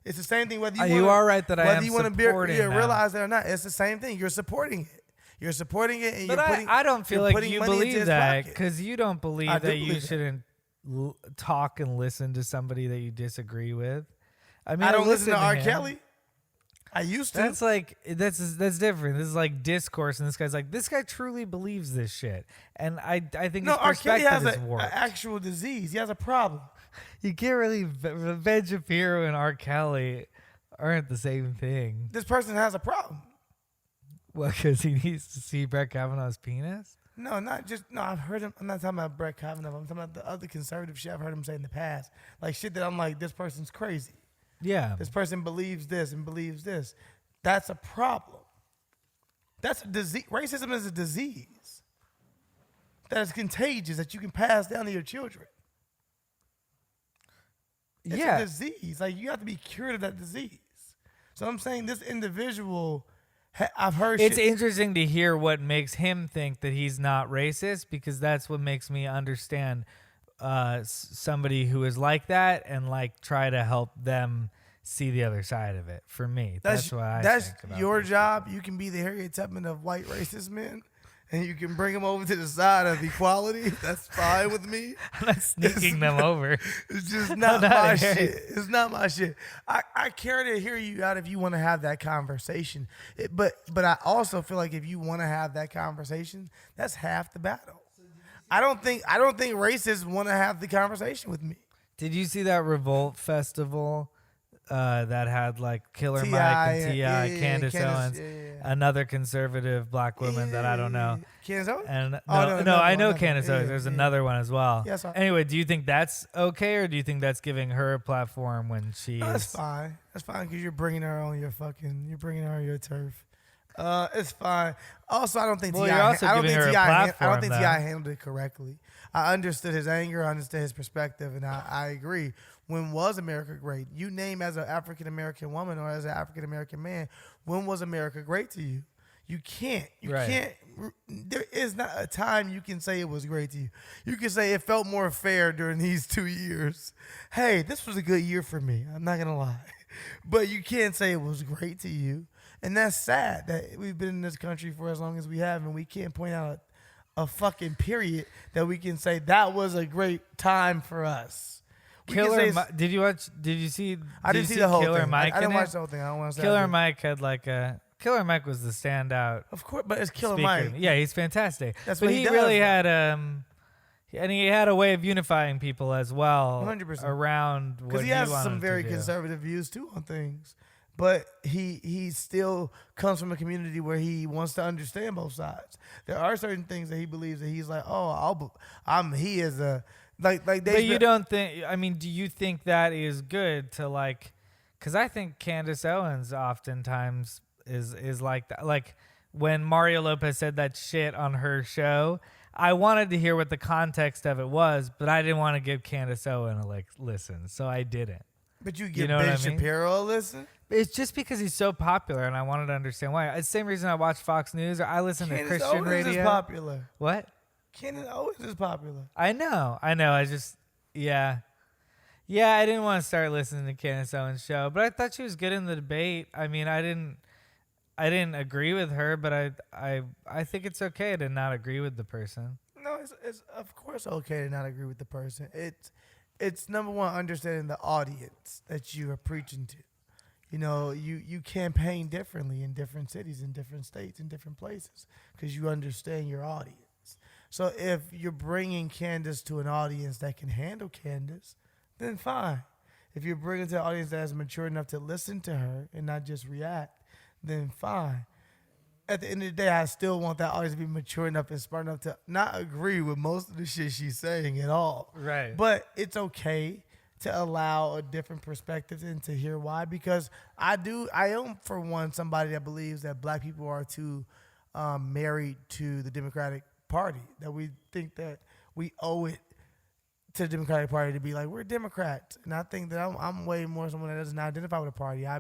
It's the same thing whether you You are right that I whether am you want to supporting them. realize that or not. It's the same thing. You're supporting it. You're supporting it, and But you're putting. I don't feel you're like putting you money into believe his that pocket. because you don't believe I do that you believe that. shouldn't talk and listen to somebody that you disagree with. I mean, I don't listen to R. him. Kelly. I used to. That's like that's different. This is like discourse, and this guy's like, this guy truly believes this shit, and I think no, his R. Kelly perspective has is an warped. actual disease. He has a problem. You can't really Ben Shapiro and R. Kelly aren't the same thing. This person has a problem. Well, because he needs to see Brett Kavanaugh's penis. No, not just no. I've heard him. I'm not talking about Brett Kavanaugh. I'm talking about the other conservative shit I've heard him say in the past. Like shit that I'm like, this person's crazy. Yeah, This person believes this and believes this. That's a problem. That's a disease. Racism is a disease. that is contagious that you can pass down to your children. It's a disease. Like, you have to be cured of that disease. So I'm saying this individual, I've heard It's shit. interesting to hear what makes him think that he's not racist, because that's what makes me understand somebody who is like that and like try to help them see the other side of it. For me, that's what I think about your this. job. You can be the Harriet Tubman of white racist men, and you can bring them over to the side of equality. That's fine with me. I'm not sneaking them over. It's just not my shit. It's not my shit. I care to hear you out if you want to have that conversation. But I also feel like if you want to have that conversation, that's half the battle. I don't think racists want to have the conversation with me. Did you see that Revolt Festival that had like Killer Mike and T.I., Candace Owens, another conservative black woman that I don't know. Candace Owens? And no, I know another. Candace Owens. There's another one as well. Yeah, sorry. Anyway, do you think that's okay, or do you think that's giving her a platform when she No, is? that's fine. That's fine because you're bringing her on your turf. It's fine. Also, I don't think Well, T.I. you're also giving her a platform, I don't think though. T.I. handled it correctly. I understood his anger. I understood his perspective, and I agree. When was America great? You name as an African American woman or as an African American man, when was America great to you? You can't. You can't. There is not a time you can say it was great to you. You can say it felt more fair during these 2 years. Hey, this was a good year for me. I'm not gonna lie, but you can't say it was great to you. And that's sad that we've been in this country for as long as we have, and we can't point out a fucking period that we can say that was a great time for us. Did you see? I didn't see the whole Killer thing. Mike I didn't in watch it? the whole thing. I don't want to say Killer Mike had like a. Killer Mike was the standout. Of course, but it's Killer speaker. Mike. Yeah, he's fantastic. That's but what he he does, really though. had and he had a way of unifying people as well 100%. around what Because he has wanted some very to do. conservative views too on things, but he still comes from a community where he wants to understand both sides. There are certain things that he believes that he's like, he is a like. But you don't think? I mean, do you think that is good to like? Because I think Candace Owens oftentimes is like that. Like when Mario Lopez said that shit on her show, I wanted to hear what the context of it was, but I didn't want to give Candace Owens a listen, so I didn't. But you give know Ben what I mean? Shapiro a listen. It's just because he's so popular, and I wanted to understand why. It's the same reason I watch Fox News or I listen to Candace Christian Owens radio. is popular. What? Candace Owens is popular. I know. I just, yeah. Yeah, I didn't want to start listening to Candace Owens' show, but I thought she was good in the debate. I mean, I didn't agree with her, but I think it's okay to not agree with the person. No, it's of course okay to not agree with the person. It's number one, understanding the audience that you are preaching to. You know, you campaign differently in different cities, in different states, in different places, because you understand your audience. So if you're bringing Candace to an audience that can handle Candace, then fine. If you're bringing to an audience that is mature enough to listen to her and not just react, then fine. At the end of the day, I still want that audience to be mature enough and smart enough to not agree with most of the shit she's saying at all. Right. But it's okay to allow a different perspective and to hear why, because I am, for one, somebody that believes that black people are too married to the Democratic Party, that we think that we owe it to the Democratic Party to be like, we're Democrats. And I think that I'm way more someone that doesn't identify with a party. I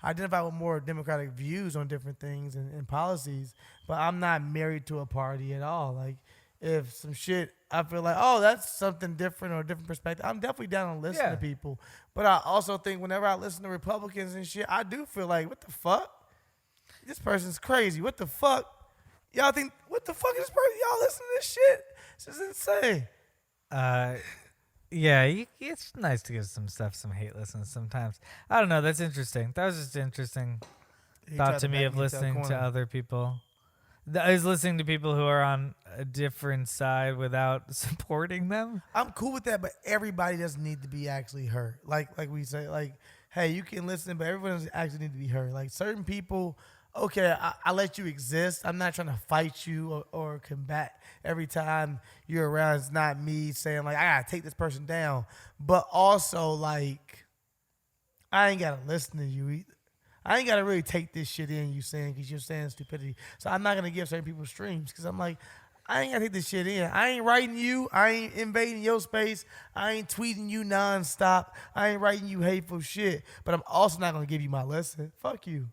identify with more Democratic views on different things and policies, but I'm not married to a party at all. Like, if some shit, I feel like, oh, that's something different or a different perspective, I'm definitely down to listen to people. But I also think whenever I listen to Republicans and shit, I do feel like, what the fuck? This person's crazy. What the fuck? Y'all think, what the fuck is this person? Y'all listen to this shit? This is insane. Yeah, it's nice to give some hate listens sometimes. I don't know. That's interesting. That was just an interesting thought to me of listening to other people. I was listening to people who are on a different side without supporting them. I'm cool with that, but everybody doesn't need to be actually heard. Like we say, like, hey, you can listen, but everyone doesn't actually need to be heard. Like certain people, okay, I let you exist. I'm not trying to fight you or combat every time you're around. It's not me saying, like, I got to take this person down. But also, like, I ain't got to listen to you either. I ain't got to really take this shit in you saying because you're saying stupidity. So I'm not going to give certain people streams because I'm like, I ain't gotta take this shit in. I ain't writing you. I ain't invading your space. I ain't tweeting you nonstop. I ain't writing you hateful shit. But I'm also not gonna give you my lesson. Fuck you.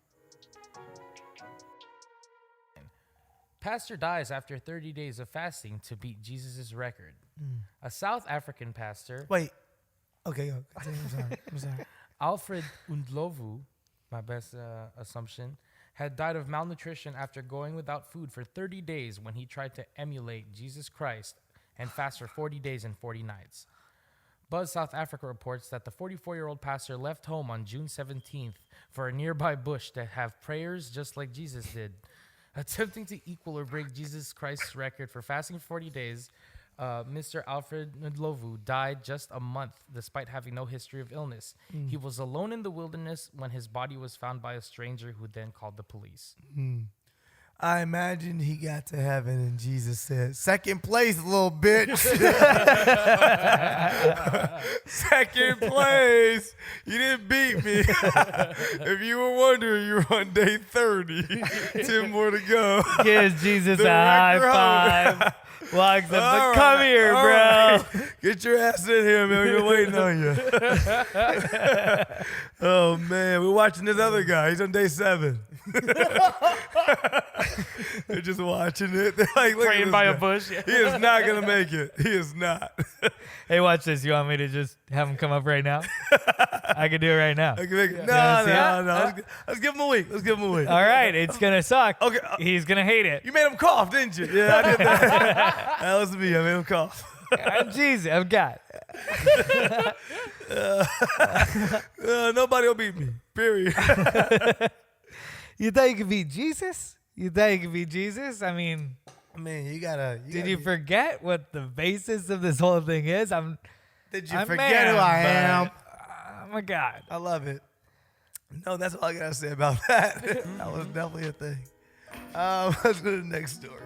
Pastor dies after 30 days of fasting to beat Jesus' record. A South African pastor, Wait. Okay, go. Continue. I'm sorry. Alfred Undlovu, my best assumption, had died of malnutrition after going without food for 30 days when he tried to emulate Jesus Christ and fast for 40 days and 40 nights. Buzz South Africa reports that the 44-year-old pastor left home on June 17th for a nearby bush to have prayers just like Jesus did. Attempting to equal or break Jesus Christ's record for fasting for 40 days, Mr. Alfred Ndlovu died just a month despite having no history of illness. He was alone in the wilderness when his body was found by a stranger who then called the police. I imagine he got to heaven and Jesus said, second place, little bitch. Second place. You didn't beat me. If you were wondering, you're on day 30. 10 more to go. Gives Jesus The a high record five. Walks up, All but come right, here, all bro. right. Get your ass in here, man. We're waiting on you. Oh, man. We're watching this other guy. He's on day 7. They're just watching it. They're like, look at Praying this by guy. a bush. He is not going to make it. He is not. Hey, watch this. You want me to just have him come up right now? I can do it right now. I can make it. wanna see No. Let's give him a week. Let's give him a week. All right, it's gonna suck. Okay. He's gonna hate it. You made him cough, didn't you? Yeah, I did that. That was me. I made him cough. I'm Jesus. I've got. Nobody will beat me. Period. You thought you could beat Jesus? You thought you could beat Jesus? I mean, Man, you gotta. did you forget what the basis of this whole thing is? Did you I'm forget man, who I am? but, oh my God. I love it. No, that's all I gotta say about that. That was definitely a thing. Let's go to the next story.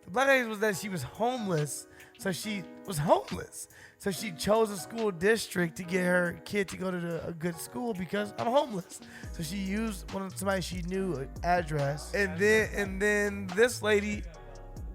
The black lady was that she was homeless, so she was homeless. So she chose a school district to get her kid to go to a good school because I'm homeless. So she used somebody she knew address, and then this lady,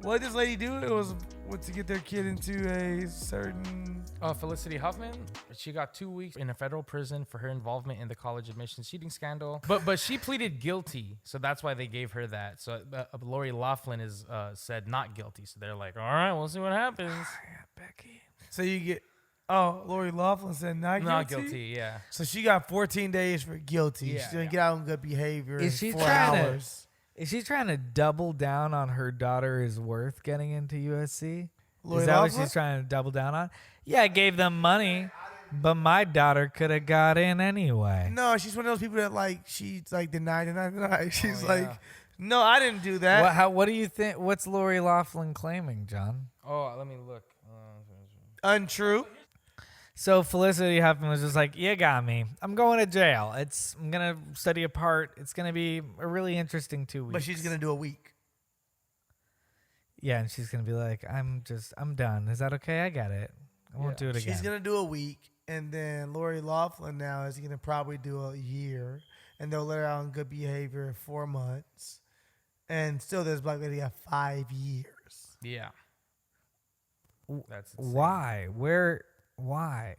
what did this lady do? It was to get their kid into a certain. Felicity Huffman, she got 2 weeks in a federal prison for her involvement in the college admissions cheating scandal. But she pleaded guilty, so that's why they gave her that. So Lori Loughlin is said not guilty. So they're like, all right, we'll see what happens. Becky. So you get. Oh, Lori Loughlin said not guilty. Not guilty, yeah. So she got 14 days for guilty. Yeah, She's gonna yeah. get out on good behavior Is in she 4 trying to- hours. Is she trying to double down on her daughter is worth getting into USC? Lori Is that what Loughlin? she's trying to double down on? Yeah, I gave them money, but my daughter could have got in anyway. No, she's one of those people that she's like deny. She's Oh, like, yeah. no, I didn't do that. What do you think? What's Lori Loughlin claiming, John? Oh, let me look. Untrue. So Felicity Huffman was just like, "You got me. I'm going to jail. I'm gonna study a part. It's gonna be a really interesting 2 weeks." But she's gonna do a week. Yeah, and she's gonna be like, I'm done. Is that okay? I got it. I won't do it again. She's gonna do a week, and then Lori Loughlin now is gonna probably do a year, and they'll let her out on good behavior in 4 months, and still this black lady got 5 years. Yeah. That's insane. Why? Why?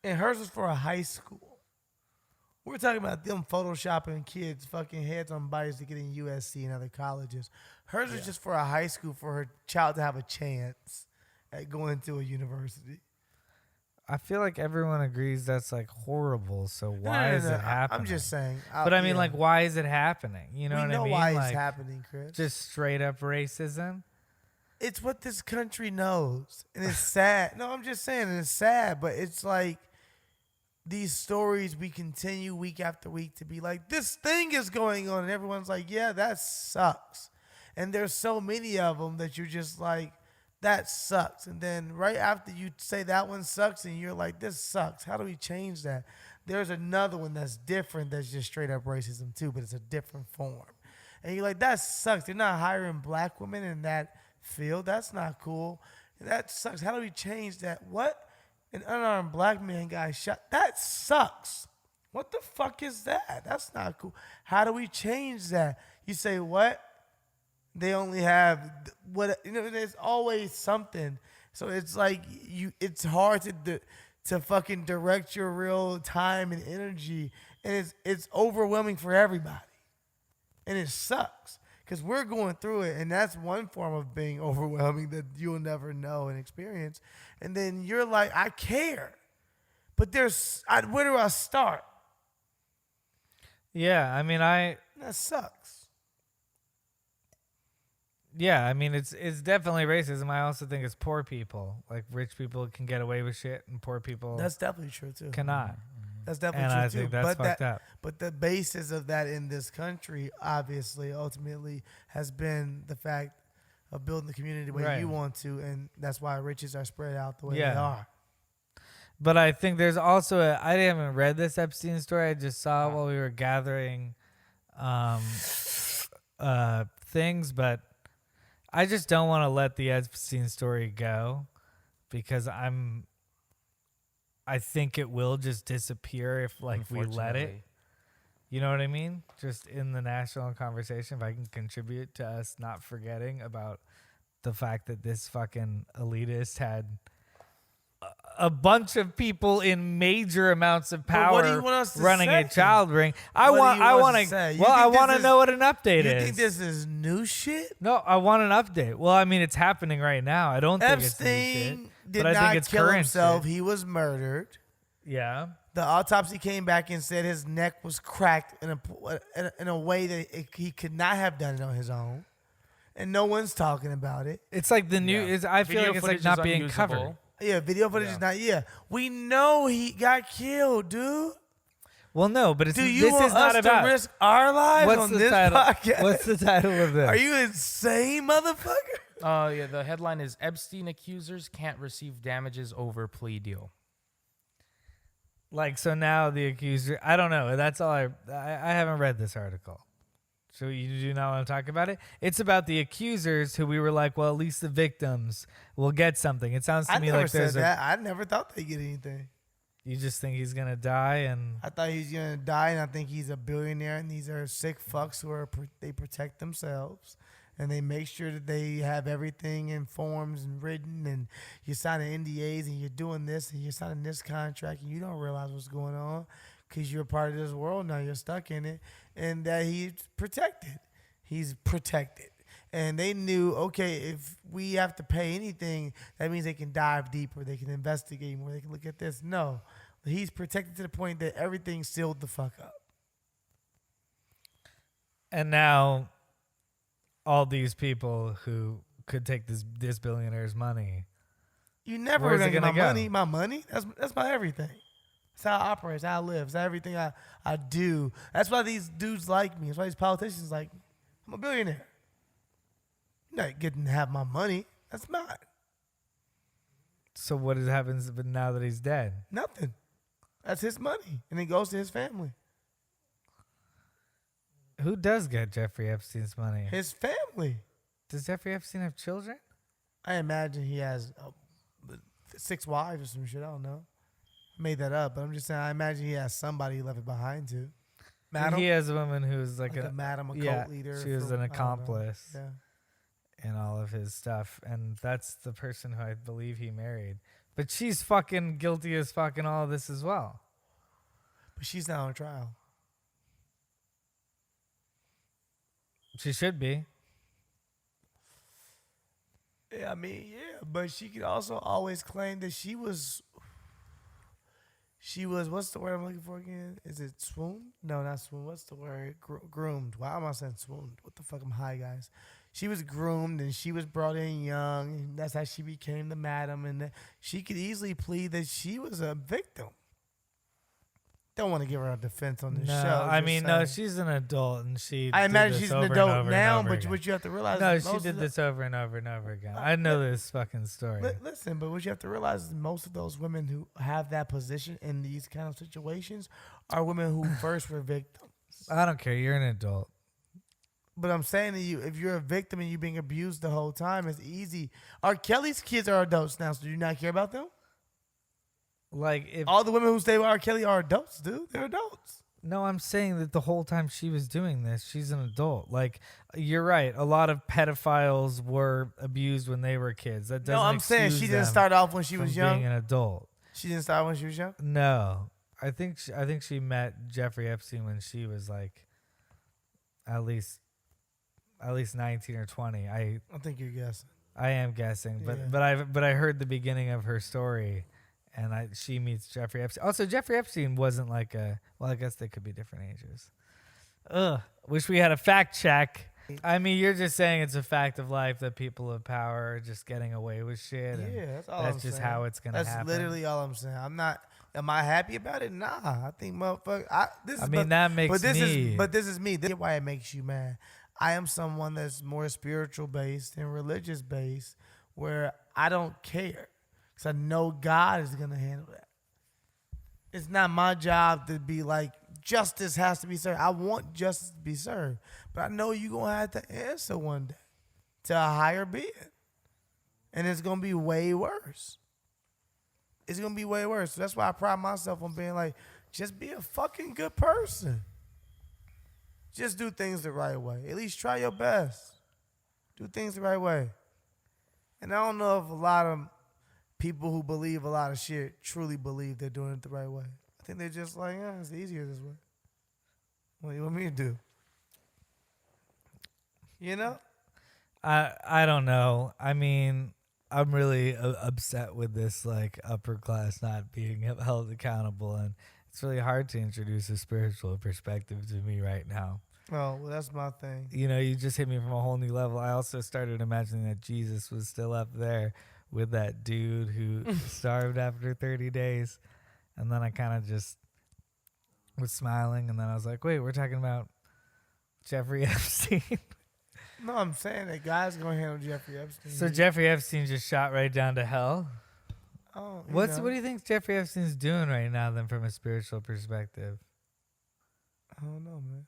And hers was for a high school. We're talking about them photoshopping kids' fucking heads on bodies to get in USC and other colleges. Hers was just for a high school for her child to have a chance at going to a university. I feel like everyone agrees that's like horrible. So why is it happening? I'm just saying. But I mean, like, why is it happening? You know we what know I mean? why like, it's happening, Chris. just straight up racism. It's what this country knows. And it's sad. No, I'm just saying it's sad, but it's like these stories we continue week after week to be like, this thing is going on. And everyone's like, yeah, that sucks. And there's so many of them that you're just like, that sucks. And then right after you say that one sucks and you're like, this sucks. How do we change that? There's another one that's different that's just straight up racism too, but it's a different form. And you're like, that sucks. They're not hiring black women in that field. That's not cool. That sucks. How do we change that? What? An unarmed black man got shot. That sucks. What the fuck is that? That's not cool. How do we change that? You say what? They only have there's always something. So it's like it's hard to fucking direct your real time and energy, and it's overwhelming for everybody, and it sucks because we're going through it, and that's one form of being overwhelming that you'll never know and experience. And then you're like, I care, but where do I start? Yeah, I mean, That sucks. Yeah, I mean, it's definitely racism. I also think it's poor people. Like, rich people can get away with shit, and poor people That's definitely true too. cannot. That's definitely And true I too. think that's fucked up. But the basis of that in this country, obviously, ultimately, has been the fact of building the community the way Right. you want to, and that's why riches are spread out the way Yeah. they are. But I think there's also I haven't read this Epstein story. I just saw it while we were gathering things, but I just don't want to let the Epstein story go because I think it will just disappear if like we let it. Unfortunately. You know what I mean? Just in the national conversation, if I can contribute to us not forgetting about the fact that this fucking elitist had a bunch of people in major amounts of But what do power you want us to running say? a child ring. I What do you want want us to say? You Well, I think want this to is- know what an update You is. think this is new shit? No, I want an update. Well, I mean, it's happening right now. I don't think it's new shit, Epstein did but I not think it's kill current himself. shit. He was murdered. Yeah. The autopsy came back and said his neck was cracked in a way that he could not have done it on his own, and no one's talking about it. It's like the new. Yeah. I feel Video like it's like footage not is being unusable. covered. Yeah, video footage is not. Yeah, we know he got killed, dude. Well, no, but it's Do you this want is not us about. to risk our lives What's on the this title? podcast? What's the title of this? Are you insane, motherfucker? Yeah, the headline is Epstein accusers can't receive damages over plea deal. Like, so now the accuser, I don't know. That's all I haven't read this article. So you do not want to talk about it? It's about the accusers who we were like, well, at least the victims will get something. It sounds to I me never like said there's that. I never thought they'd get anything. you just think he's going to die and I thought he was gonna die, and I think he's a billionaire, and these are sick fucks who they protect themselves, and they make sure that they have everything in forms and written, and you're signing NDAs, and you're doing this, and you're signing this contract, and you don't realize what's going on because you're a part of this world now. You're stuck in it, and that he's protected. He's protected. And they knew, okay, if we have to pay anything, that means they can dive deeper, they can investigate more, they can look at this. No, he's protected to the point that everything's sealed the fuck up. and now all these people who could take this billionaire's money. You never Where's gonna it get gonna my go? money. My money, that's my everything. That's how I operate. That's how I live. That's everything I do. That's why these dudes like me. That's why these politicians like me. I'm a billionaire. You're not getting to have my money. That's mine. So what happens now that he's dead? Nothing. That's his money, and it goes to his family. Who does get Jeffrey Epstein's money? His family. Does Jeffrey Epstein have children? I imagine he has 6 wives or some shit. I don't know. I made that up, but I'm just saying. I imagine he has somebody he left it behind to. Madam, He has a woman who's like a madam, a yeah, cult leader. she was from- an I don't know. accomplice. Yeah. in all of his stuff, and that's the person who I believe he married. But she's fucking guilty as fucking all of this as well. But she's not on trial. She should be. Yeah, I mean, yeah, but she could also always claim that she was, what's the word I'm looking for again? Is it swooned? No, not swooned. What's the word? Groomed. Why am I saying swooned? What the fuck? I'm high, guys. She was groomed, and she was brought in young, and that's how she became the madam, and she could easily plead that she was a victim. Don't want to give her a defense on the No, show. I just mean, saying. no, she's an adult, and she. I did imagine this she's an over and adult over and now, over but again. what you have to realize No, is she most did of this over and over and over again. I know this fucking story. Listen, but what you have to realize is most of those women who have that position in these kind of situations are women who first were victims. I don't care. You're an adult. But I'm saying to you, if you're a victim and you're being abused the whole time, it's easy. R. Kelly's kids are adults now, so do you not care about them? Like if All the women who stay with R. Kelly are adults, dude. They're adults. No, I'm saying that the whole time she was doing this, she's an adult. Like, you're right. A lot of pedophiles were abused when they were kids. That doesn't No, I'm saying excuse she didn't them start off when she from was young. being an adult. She didn't start when she was young. No, I think she met Jeffrey Epstein when she was like at least 19 or 20. I think you're guessing. I am guessing, Yeah. but I heard the beginning of her story, and she meets Jeffrey Epstein. Also, Jeffrey Epstein wasn't like I guess they could be different ages. Ugh. Wish we had a fact check. I mean, you're just saying it's a fact of life that people of power are just getting away with shit. And Yeah, that's all. that's I'm just saying. how it's gonna happen. That's literally all I'm saying. I'm not. Am I happy about it? Nah. I think motherfucker. That makes me. But this is me. This is why it makes you mad. I am someone that's more spiritual based and religious based, where I don't care because I know God is gonna handle that. It's not my job to be like justice has to be served. I want justice to be served, but I know you're gonna have to answer one day to a higher being, and it's gonna be way worse. It's gonna be way worse. So that's why I pride myself on being like, just be a fucking good person. Just do things the right way. At least try your best. Do things the right way. And I don't know if a lot of people who believe a lot of shit truly believe they're doing it the right way. I think they're just like, yeah, it's easier this way. What do you want me to do? You know? I don't know. I mean, I'm really upset with this like upper class not being held accountable, and it's really hard to introduce a spiritual perspective to me right now. Oh, well, that's my thing. You know, you just hit me from a whole new level. I also started imagining that Jesus was still up there with that dude who starved after 30 days. And then I kind of just was smiling, and then I was like, wait, we're talking about Jeffrey Epstein. No, I'm saying that God's going to handle Jeffrey Epstein. So Jeffrey Epstein just shot right down to hell? Oh, What do you think Jeffrey Epstein's doing right now then from a spiritual perspective? I don't know, man.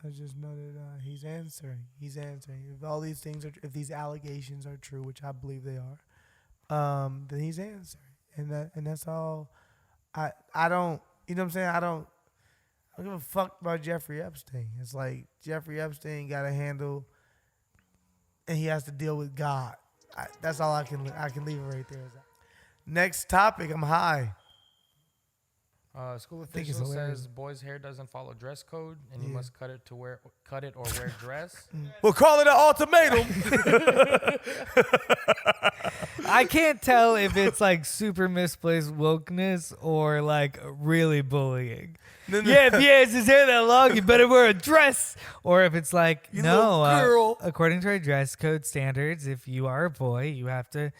I just know that he's answering. He's answering. If all these things are, if these allegations are true, which I believe they are, then he's answering, and that's all. I don't, you know what I'm saying? I don't give a fuck about Jeffrey Epstein. It's like Jeffrey Epstein got to handle, and he has to deal with God. That's all I can leave it right there. Next topic. I'm high. School think it's official hilarious. says boys' hair doesn't follow dress code, and you must cut it or wear dress. We'll call it an ultimatum. I can't tell if it's like super misplaced wokeness or like really bullying. Yeah, if he has his hair that long, you better wear a dress. Or if it's like, You no, little girl. according to our dress code standards, if you are a boy, you have to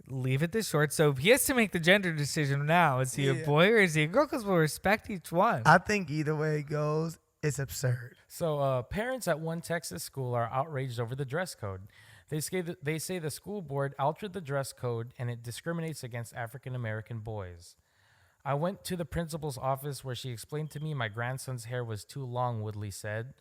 leave it this short. So he has to make the gender decision now. Is he a boy or is he a girl? Because we'll respect each one. I think either way it goes, it's absurd. So parents at one Texas school are outraged over the dress code. They say the school board altered the dress code and it discriminates against African American boys. I went to the principal's office where she explained to me my grandson's hair was too long, Woodley said.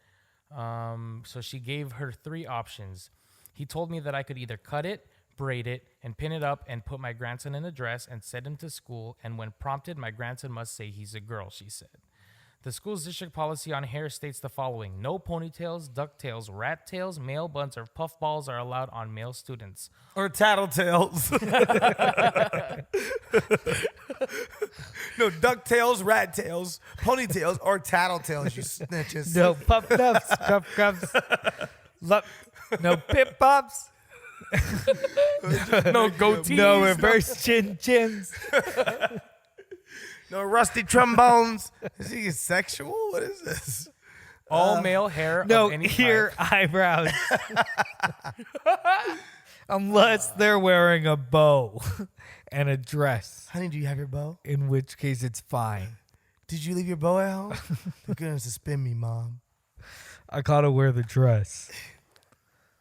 So she gave her 3 options. He told me that I could either cut it, braid it, and pin it up and put my grandson in a dress and send him to school. And when prompted, my grandson must say he's a girl, she said. The school's district policy on hair states the following: no ponytails, ducktails, rat tails, male buns, or puffballs are allowed on male students. Or tattletales. No, ducktails, rat tails, ponytails, or tattletales, you snitches. No puff nuts, cuff cuffs, no pip pops, No goatees. no reverse chin chins. No rusty trombones. Is he sexual? What is this? All male hair No of any ear type. eyebrows. Unless they're wearing a bow and a dress, Honey, do you have your bow? in which case it's fine. Did you leave your bow at home? They're going to suspend me, Mom. I gotta wear the dress.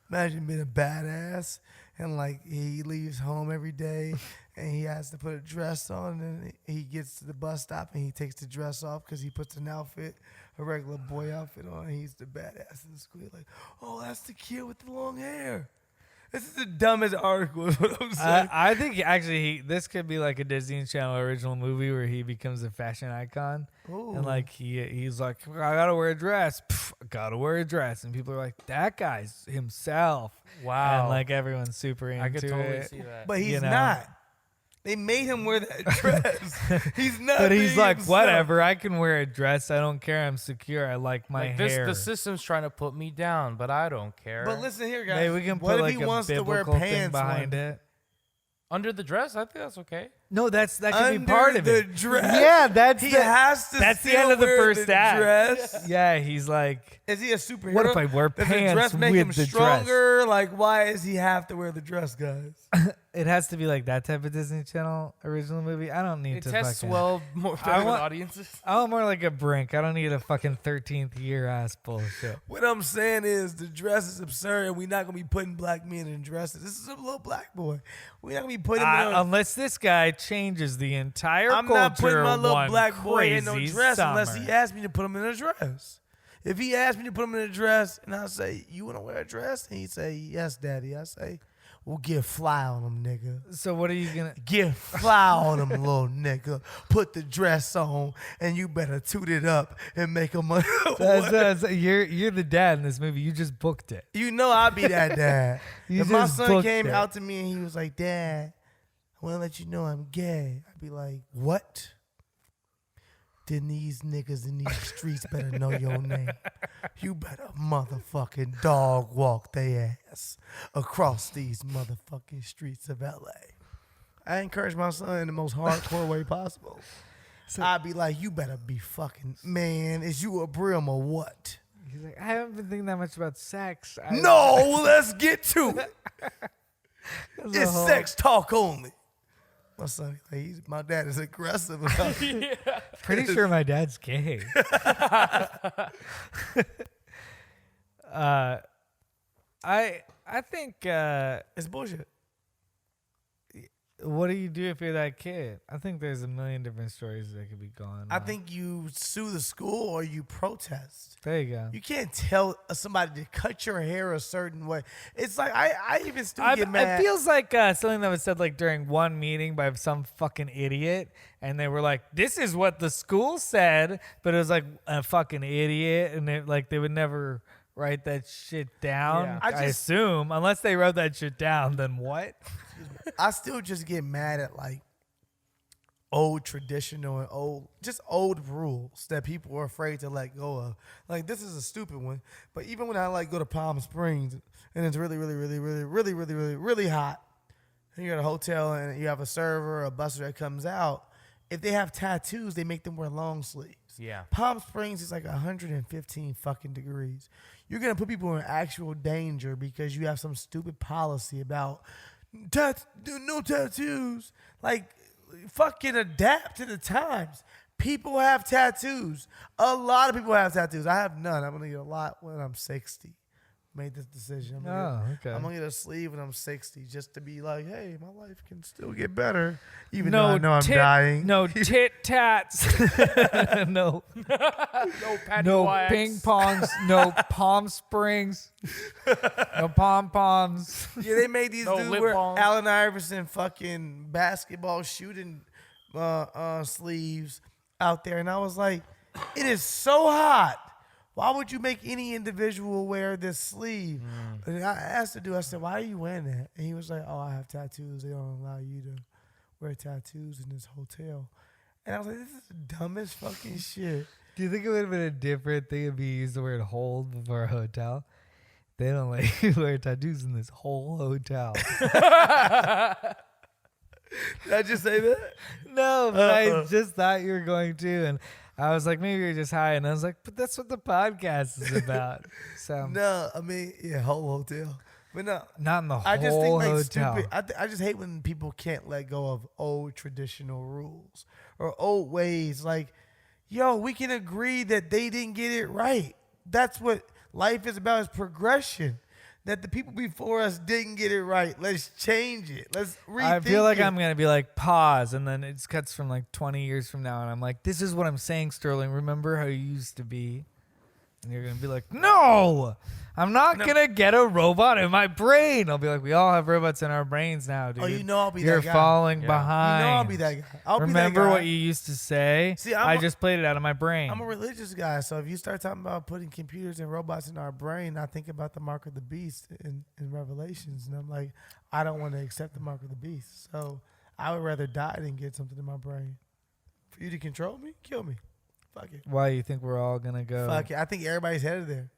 Imagine being a badass and like he leaves home every day and he has to put a dress on and he gets to the bus stop and he takes the dress off because he puts an outfit, a regular boy outfit on, and he's the badass in the school. Like, oh, that's the kid with the long hair. This is the dumbest article. Is what I'm saying. I think actually this could be like a Disney Channel original movie where he becomes a fashion icon. Ooh. And like he's like, I gotta wear a dress. Pff, I gotta wear a dress. And people are like, that guy's himself. Wow. And like everyone's super into I could totally it. see that. But he's you know? not. They made him wear that dress. He's not. But he's being like, himself. whatever. I can wear a dress. I don't care. I'm secure. I like my Like hair. the system's trying to put me down, but I don't care. But listen here, guys. Maybe we can what put if like he a wants to wear biblical thing pants behind one- it. Under the dress, I think that's okay. No, that could be Under part of the it. dress? Yeah, that's He the, has to. that's the still end of the wear first the act. Dress. Yeah, he's like, Is he a superhero? what if I wear Does the pants dress make with him the stronger? Like, why does he have to wear the dress, guys? it has to be like that type of Disney Channel original movie. I don't need It to tests fucking. well more I with want- audiences. I want more like a Brink. I don't need a fucking 13th year ass bullshit. What I'm saying is the dress is absurd, and we're not gonna be putting black men in dresses. This is a little black boy. We're not gonna be putting him in. Unless this guy changes the entire I'm culture not putting my little one black boy in no crazy dress summer. unless he asks me to put him in a dress. If he asks me to put him in a dress, and I say, "You want to wear a dress?" and he say, "Yes, Daddy," I say, "Well, get fly on him, nigga. So what are you gonna? Get fly on him, little nigga. Put the dress on, and you better toot it up and make him." You're the dad in this movie. You just booked it. You know I'll be that dad. You If my just son booked came it. out to me and he was like, "Dad, I want to let you know I'm gay," I'd be like, "What?" Then these niggas in these streets better know your name. You better motherfucking dog walk their ass across these motherfucking streets of LA. I encourage my son in the most hardcore way possible. I'd be like, you better be fucking, man, is you a Brim or what? He's like, I haven't been thinking that much about sex. No, let's get to it. That's a It's whole- sex talk only. My son, my dad is aggressive about it. Pretty sure my dad's gay. I think. It's bullshit. What do you do if you're that kid? I think there's a million different stories that could be going on. I think you sue the school or you protest. There you go. You can't tell somebody to cut your hair a certain way. It's like I even still get mad. It feels like something that was said like during one meeting by some fucking idiot, and they were like, "This is what the school said," but it was like a fucking idiot, and they would never write that shit down. Yeah. I assume, unless they wrote that shit down, then what? I still just get mad at like old traditional and old rules that people are afraid to let go of. Like this is a stupid one, but even when I like go to Palm Springs and it's really hot, and you're at a hotel and you have a server or a busser that comes out, if they have tattoos, they make them wear long sleeves. Yeah. Palm Springs is like 115 fucking degrees. You're gonna put people in actual danger because you have some stupid policy about no tattoos. Like, fucking adapt to the times. People have tattoos. A lot of people have tattoos. I have none. I'm gonna get a lot when I'm 60. Made this decision. I'm gonna get a sleeve when I'm 60 just to be like, hey, my life can still get better. Even though I know I'm dying. No tit tats. no patty no wax. ping pongs. No Palm Springs. No pom poms. Yeah, they made these No dudes lip wear balm. Allen Iverson fucking basketball shooting sleeves out there. And I was like, it is so hot. Why would you make any individual wear this sleeve? And I asked the dude, I said, why are you wearing that? And he was like, oh, I have tattoos. They don't allow you to wear tattoos in this hotel. And I was like, this is the dumbest fucking shit. Do you think it would have been a different thing if you used the word hold before a hotel? They don't let you wear tattoos in this whole hotel. Did I just say that? No, but I just thought you were going to, and I was like, maybe you're just high, and I was like, but that's what the podcast is about. So No, I mean, yeah, whole hotel. But no, not in the whole I just think like hotel. stupid. I just hate when people can't let go of old traditional rules or old ways. Like, yo, we can agree that they didn't get it right. That's what life is about, is progression. That the people before us didn't get it right. Let's change it. Let's rethink I feel like it. I'm gonna be like pause, and then it cuts from like 20 years from now, and I'm like, this is what I'm saying, Sterling. Remember how you used to be? And you're going to be like, no, I'm not going to get a robot in my brain. I'll be like, we all have robots in our brains now, dude. Oh, you know I'll be You're that guy. falling Yeah. behind. You know I'll be that guy. I'll Remember be that guy. what you used to say? See, I just played it out of my brain. I'm a religious guy, so if you start talking about putting computers and robots in our brain, I think about the mark of the beast in Revelations, and I'm like, I don't want to accept the mark of the beast. So I would rather die than get something in my brain. For you to control me, kill me. Fuck it. Why you think we're all going to go? Fuck it. I think everybody's headed there,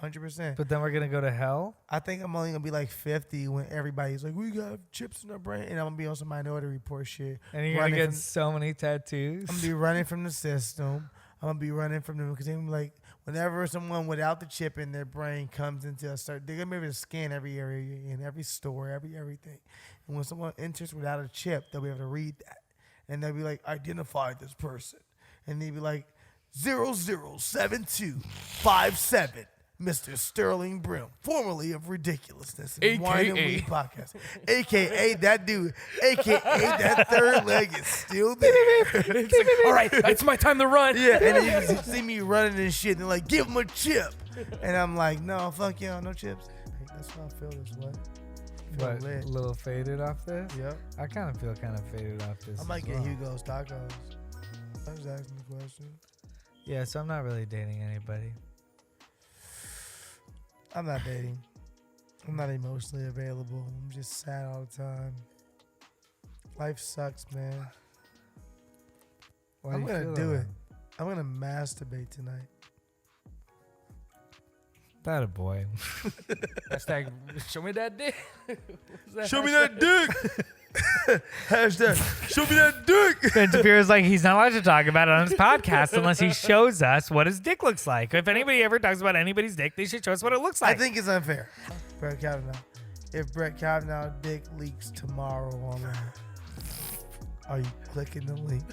100%. But then we're going to go to hell? I think I'm only gonna be like 50 when everybody's like, we got chips in our brain, and I'm gonna be on some Minority Report shit. And you're going to running get from- so many tattoos? I'm gonna be running from the system. I'm gonna be running from them because they're like, whenever someone without the chip in their brain comes into a certain, they're gonna be able to scan every area in every store, everything. And when someone enters without a chip, they'll be able to read that, and they'll be like, identify this person, and they'll be like, 007257, Mr. Sterling Brim, formerly of Ridiculousness and Wine and Weed Podcast, aka that dude, aka that third leg is still there. It's like, all right, it's my time to run. Yeah, and then you can see me running and shit, and they're like, give him a chip. And I'm like, no, fuck y'all, no chips. Hey, that's how I feel this way. Feel But lit. a little faded off this? Yep. I kind of feel kind of faded off this. I might as get well. Hugo's tacos. I was asking the question. Yeah, so I'm not really dating anybody. I'm not dating. I'm not emotionally available. I'm just sad all the time. Life sucks, man. Why I'm you gonna feel do that it. way? I'm gonna masturbate tonight. That a boy. Hashtag, show me that dick. Show me that dick. Hashtag, show me that dick. Ben Shapiro's like, he's not allowed to talk about it on his podcast unless he shows us what his dick looks like. If anybody ever talks about anybody's dick, they should show us what it looks I like. think it's unfair. Brett Kavanaugh. If Brett Kavanaugh dick leaks tomorrow online, are you clicking the link?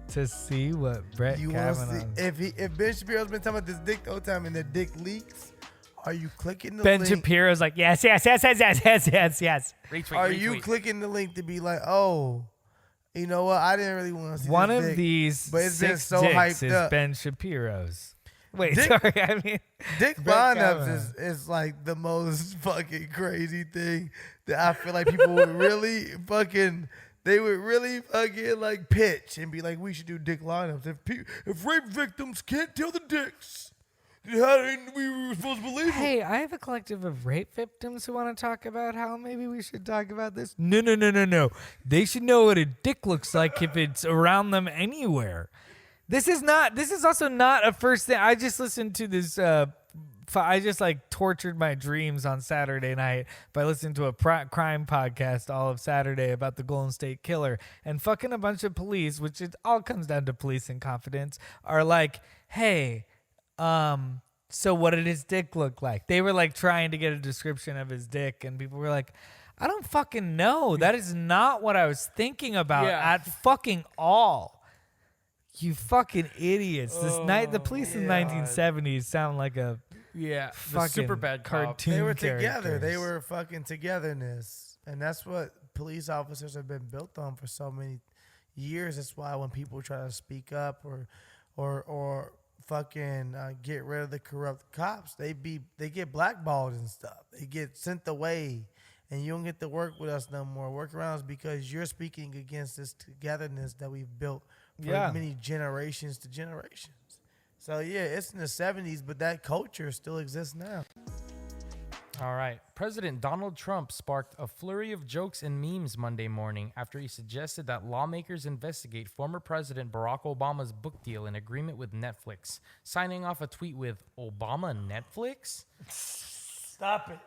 To see what Brett You want to Kavanaugh. see if Ben Shapiro's been talking about this dick the whole time and the dick leaks? Are you clicking the Ben link? Shapiro's like, yes. Retweet, Are retweet. you clicking the link to be like, oh, you know what? I didn't really want to see One this of dick, these but it's been six so dicks hyped is up. Ben Shapiro's. Wait, Dick- sorry. I mean, Dick Brett lineups is like the most fucking crazy thing that I feel like people would really fucking. They would really fucking like pitch and be like, we should do dick lineups. If rape victims can't tell the dicks, how are we supposed to believe them? hey, I have a collective of rape victims who want to talk about how maybe we should talk about this. No. They should know what a dick looks like if it's around them anywhere. This is also not a first thing. I just listened to this. I just like tortured my dreams on Saturday night by listening to a crime podcast all of Saturday about the Golden State Killer, and fucking a bunch of police, which it all comes down to police and confidence, are like, hey, so what did his dick look like? They were like trying to get a description of his dick, and people were like, I don't fucking know. That is not what I was thinking about at fucking all. You fucking idiots. The police in the 1970s sound like a Yeah, the fucking super bad cop. cartoon They were together. They characters. were fucking togetherness. And that's what police officers have been built on for so many years. That's why when people try to speak up or fucking get rid of the corrupt cops, they get blackballed and stuff. They get sent away, and you don't get to work with us no more. Work around us because you're speaking against this togetherness that we've built for many generations to generations. So yeah, it's in the 70s, but that culture still exists now. All right. President Donald Trump sparked a flurry of jokes and memes Monday morning after he suggested that lawmakers investigate former President Barack Obama's book deal in agreement with Netflix, signing off a tweet with Obama Netflix? Stop it.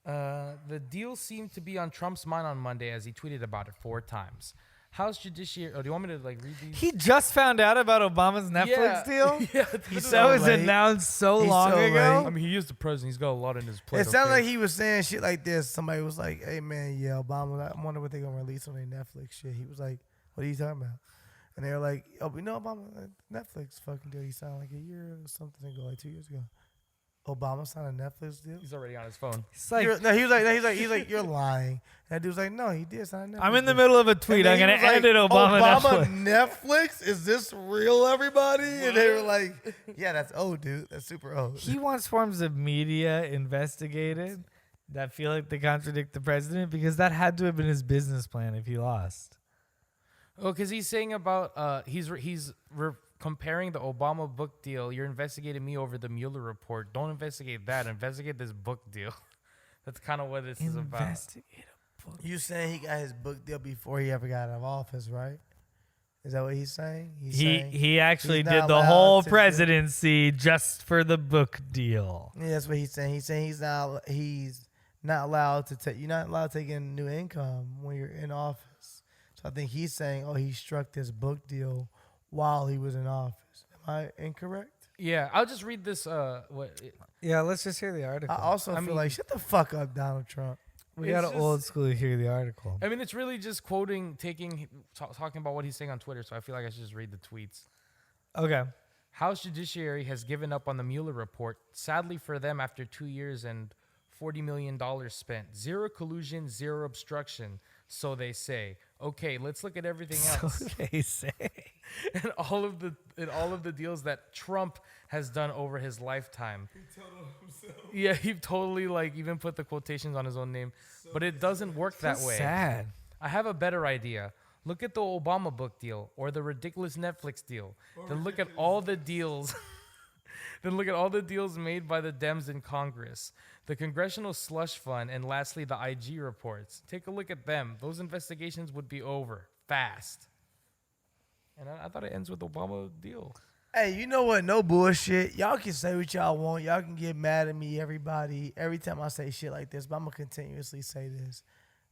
The deal seemed to be on Trump's mind on Monday as he tweeted about it 4 times. House Judiciary... Oh, do you want me to read these? He just found out about Obama's Netflix deal? Yeah. That was late. announced so He's long so ago. late. I mean, he is the president. He's got a lot in his plate. It sounded like he was saying shit like this. Somebody was like, hey, man, yeah, Obama, I wonder what they're going to release on their Netflix shit. He was like, what are you talking about? And they were like, oh, we know Obama, Netflix fucking deal. He sounded like a year or something ago, like 2 years ago. Obama signed a Netflix deal? He's already on his phone. It's like, He's like, you're lying. That dude's like, no, he did sign a Netflix I'm in the deal. middle of a tweet. I'm And then going he to was edit Obama Netflix. Netflix? Is this real, everybody? And they were like, yeah, that's old, dude. That's super old. He wants forms of media investigated that feel like they contradict the president because that had to have been his business plan if he lost. Oh, because he's saying about he's comparing the Obama book deal. You're investigating me over the Mueller report. Don't investigate that. Investigate this book deal. That's kind of what this is about. Investigate a book. You saying he got his book deal before he ever got out of office, right? Is that what he's saying? He's saying He actually he's did not the allowed whole to presidency just for the book deal. Yeah, that's what he's saying. He's saying he's not allowed to take. You're not allowed to take in new income when you're in office. So I think he's saying, oh, he struck this book deal while he was in office. Am I incorrect? Yeah, I'll just read this. Yeah, let's just hear the article. I also feel like shut the fuck up, Donald Trump. We got to old school hear the article. I mean, it's really just quoting, talking about what he's saying on Twitter. So I feel like I should just read the tweets. Okay. House Judiciary has given up on the Mueller report. Sadly for them, after 2 years and $40 million spent. Zero collusion, zero obstruction. So they say. Okay, let's look at everything else. So they say. and all of the deals that Trump has done over his lifetime. He told himself. Yeah, he totally even put the quotations on his own name. But it doesn't work that way. Sad. I have a better idea. Look at the Obama book deal or the ridiculous Netflix deal. Then look at all the deals. Then look at all the deals made by the Dems in Congress, the Congressional Slush Fund, and lastly, the IG reports. Take a look at them. Those investigations would be over fast. And I thought it ends with Obama deal. Hey, you know what? No bullshit. Y'all can say what y'all want. Y'all can get mad at me, everybody, every time I say shit like this, but I'm going to continuously say this.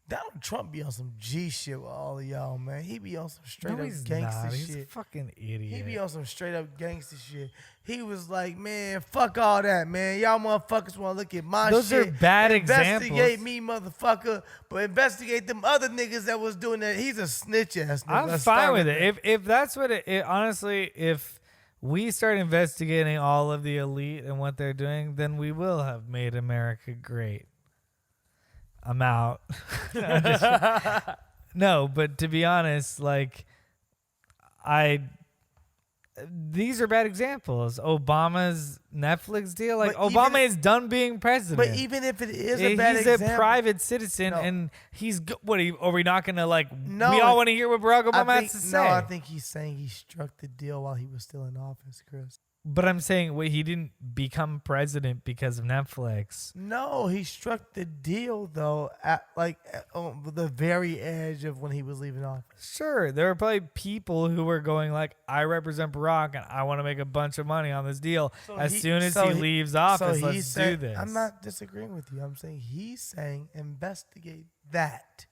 Donald Trump be on some G shit with all of y'all, man. He be on some straight up gangster He's shit. a fucking idiot. He be on some straight up gangster shit. He was like, man, fuck all that, man. Y'all motherfuckers want to look at my Those shit. are bad Investigate examples. me, motherfucker. But investigate them other niggas that was doing that. He's a snitch ass nigga. I'm Let's fine start with that. it. If that's what it honestly, if we start investigating all of the elite and what they're doing, then we will have made America great. I'm out. No, but to be honest, these are bad examples. Obama's Netflix deal, But Obama is done being president. But even if it is a bad he's example. a private citizen, No. and are we not going to No, we all want to hear what Barack Obama has to say. No, I think he's saying he struck the deal while he was still in office, Chris. But I'm saying, he didn't become president because of Netflix. No, he struck the deal though on the very edge of when he was leaving office. Sure, there were probably people who were going I represent Barack and I want to make a bunch of money on this deal. Soon as he leaves office, let's do this. I'm not disagreeing with you. I'm saying he's saying investigate that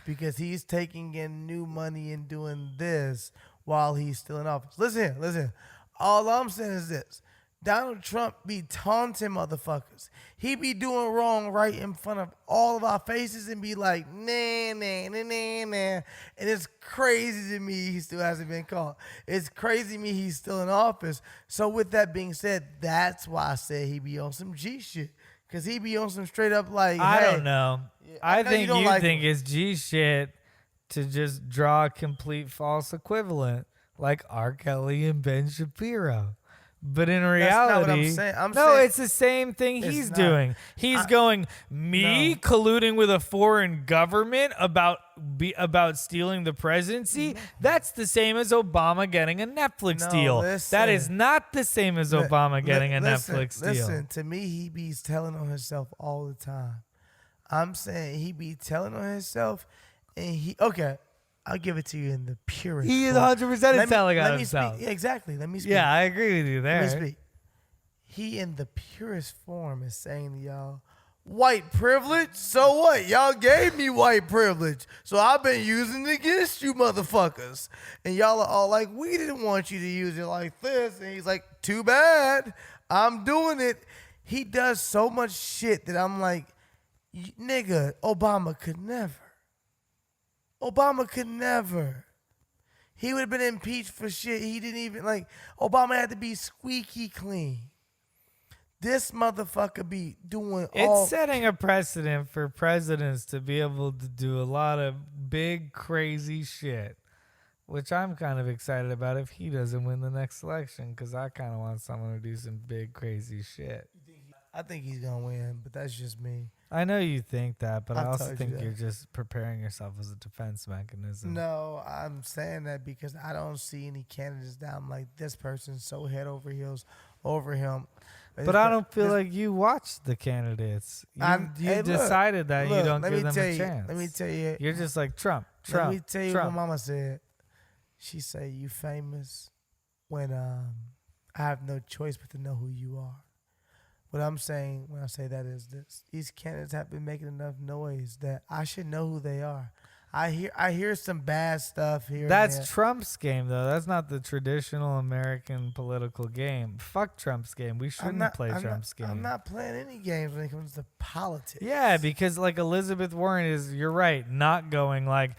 because he's taking in new money and doing this while he's still in office. Listen here. All I'm saying is this. Donald Trump be taunting motherfuckers. He be doing wrong right in front of all of our faces and be like, nah. And it's crazy to me he still hasn't been caught. It's crazy to me he's still in office. So with that being said, that's why I said he be on some G shit. Because he be on some straight up I don't know. I know think you don't you like think him. it's G shit to just draw a complete false equivalent like R. Kelly and Ben Shapiro. But in reality, not what I'm saying. I'm no, saying it's the same thing it's he's not. doing. He's going, me colluding with a foreign government about stealing the presidency? That's the same as Obama getting a Netflix No, deal. listen. That is not the same as Obama getting a Listen, Netflix deal. Listen, to me, he be telling on himself all the time. I'm saying he be telling on himself, and I'll give it to you in the purest He is form. 100% telling on himself. Speak. Yeah, exactly. Let me speak. Yeah, I agree with you there. Let me speak. He, in the purest form, is saying to y'all, white privilege? So what? Y'all gave me white privilege. So I've been using it against you motherfuckers. And y'all are all like, we didn't want you to use it like this. And he's like, too bad. I'm doing it. He does so much shit that I'm like, nigga, Obama could never. Obama could never. He would have been impeached for shit he didn't even Obama had to be squeaky clean. This motherfucker be doing It's setting a precedent for presidents to be able to do a lot of big, crazy shit, which I'm kind of excited about if he doesn't win the next election, because I kind of want someone to do some big, crazy shit. I think he's going to win, but that's just me. I know you think that, but I I've also told you think that. you're just preparing yourself as a defense mechanism. No, I'm saying that because I don't see any candidates that I'm like, this person's so head over heels over him. But I don't feel like you watched the candidates. You decided that you don't give them a chance. Let me tell you. You're just like Trump. Let me tell you what Trump. Mama said. She said, you famous when I have no choice but to know who you are. What I'm saying when I say that is this. These candidates have been making enough noise that I should know who they are. I hear some bad stuff here. That's Trump's game, though. That's not the traditional American political game. Fuck Trump's game. We shouldn't play Trump's game. I'm not playing any games when it comes to politics. Yeah, because like Elizabeth Warren is, you're right, not going like,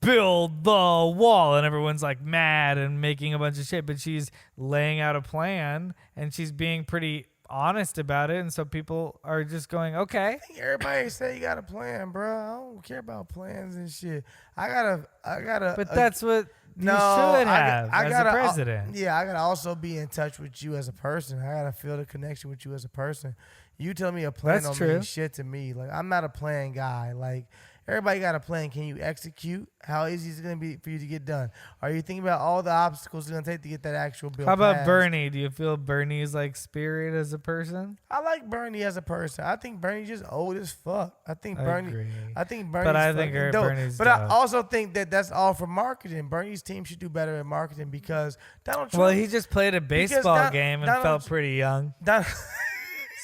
build the wall, and everyone's like mad and making a bunch of shit, but she's laying out a plan and she's being pretty honest about it, and so people are just going, okay. I think everybody say you got a plan, bro. I don't care about plans and shit. I gotta. But that's what you No, should have I as gotta, a president. Yeah, I gotta also be in touch with you as a person. I gotta feel the connection with you as a person. You tell me a plan That's don't true. mean shit to me. Like, I'm not a plan guy. Like, everybody got a plan. Can you execute? How easy is it gonna be for you to get done? Are you thinking about all the obstacles it's gonna take to get that actual bill How about passed? Bernie? Do you feel Bernie's like spirit as a person? I like Bernie as a person. I think Bernie's just old as fuck. I think Bernie's But I think fucking dope. Bernie's But I dope. also think that that's all for marketing. Bernie's team should do better at marketing because Donald Trump. Well, he just played a baseball game and Donald- felt pretty young.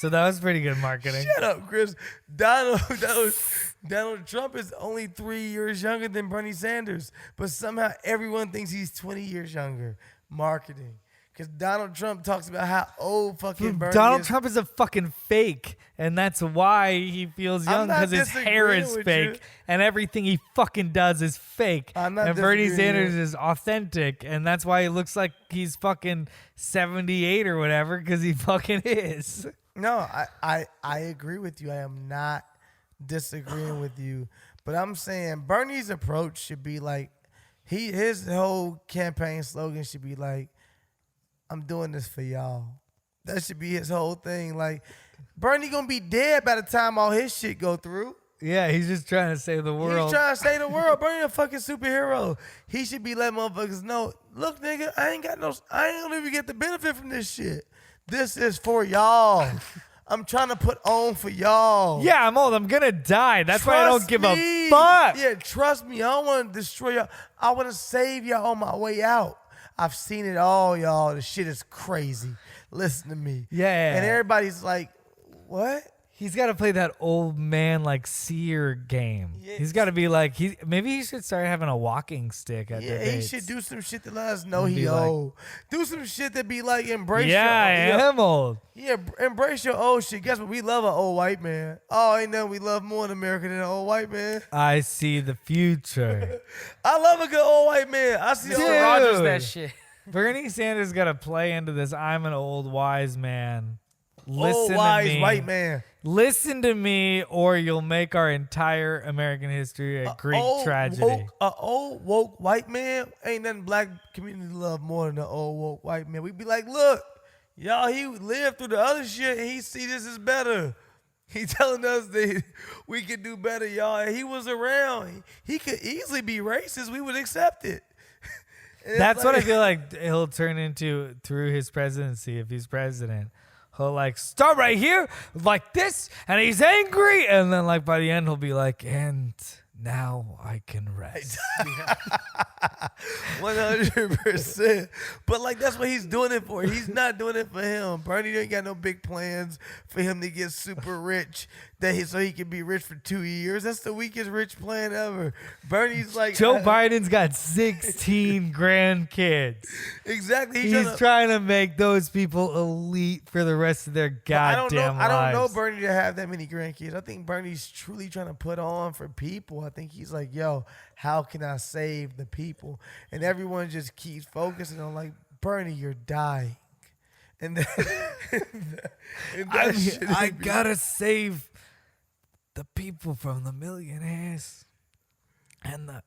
So that was pretty good marketing. Shut up, Chris. Donald Trump is only 3 years younger than Bernie Sanders, but somehow everyone thinks he's 20 years younger. Marketing. Because Donald Trump talks about how old fucking Bernie Donald is. Trump is a fucking fake, and that's why he feels I'm young, not because his hair disagreeing is with fake, you. and everything he fucking does is fake. I'm not and Bernie disagreeing Sanders with you. is authentic, and that's why he looks like he's fucking 78 or whatever, because he fucking is. No, I agree with you. I am not disagreeing with you. But I'm saying Bernie's approach should be like, his whole campaign slogan should be like, I'm doing this for y'all. That should be his whole thing. Like, Bernie gonna be dead by the time all his shit go through. Yeah, he's just trying to save the world. He's trying to save the world. Bernie a fucking superhero. He should be letting motherfuckers know, look, nigga, I ain't gonna even get the benefit from this shit. This is for y'all. I'm trying to put on for y'all. Yeah, I'm old. I'm gonna die. That's why I don't Trust give me. a fuck. Yeah, trust me. I don't want to destroy y'all. I want to save y'all on my way out. I've seen it all, y'all. The shit is crazy. Listen to me. Yeah. And everybody's like, what? He's got to play that old man like seer game. Yeah. He's got to be like maybe he should start having a walking stick at Yeah, debates. he should do some shit to let us know And he be like- old. Do some shit that be like embrace Yeah, your I am old. Yeah, embrace your old shit. Guess what? We love an old white man. Oh, ain't nothing we love more in America than an old white man. I see the future. I love a good old white man. I see Dude. old Rogers that shit. Bernie Sanders got to play into this. I'm an old wise man. Listen wise to me. white man. Listen to me, or you'll make our entire American history a Greek tragedy. An old woke white man ain't nothing black community love more than an old woke white man. We be like, look, y'all, he lived through the other shit and he see this is better. He telling us that we could do better, y'all. And he was around. He could easily be racist. We would accept it. And it's That's what I like- feel like he'll turn into through his presidency if he's president. He'll like start right here like this, and he's angry, and then like by the end he'll be like, and now I can rest. 100%. But like that's what he's doing it for. He's not doing it for him. Bernie ain't got no big plans for him to get super rich so he can be rich for 2 years. That's the weakest rich plan ever. Bernie's like Joe Biden's got 16 grandkids. Exactly. He's trying to make those people elite for the rest of their goddamn lives. I don't know Bernie to have that many grandkids. I think Bernie's truly trying to put on for people. I think he's like, yo, how can I save the people? And everyone just keeps focusing on like, Bernie, you're dying. And then, and that shit I ain't be- gotta save the people from the millionaires and the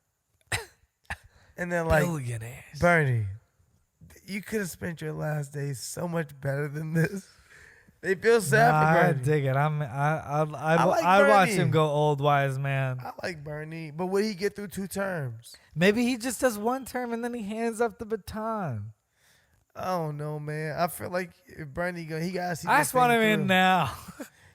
and then like billionaires. Bernie, you could have spent your last days so much better than this. They feel sad Nah, for I Bernie. dig it. I like I'd watch Bernie. him go old wise man. I like Bernie, but would he get through 2 terms? Maybe he just does 1 term and then he hands up the baton. I don't know, man. I feel like if Bernie go, he got. I just want him in now.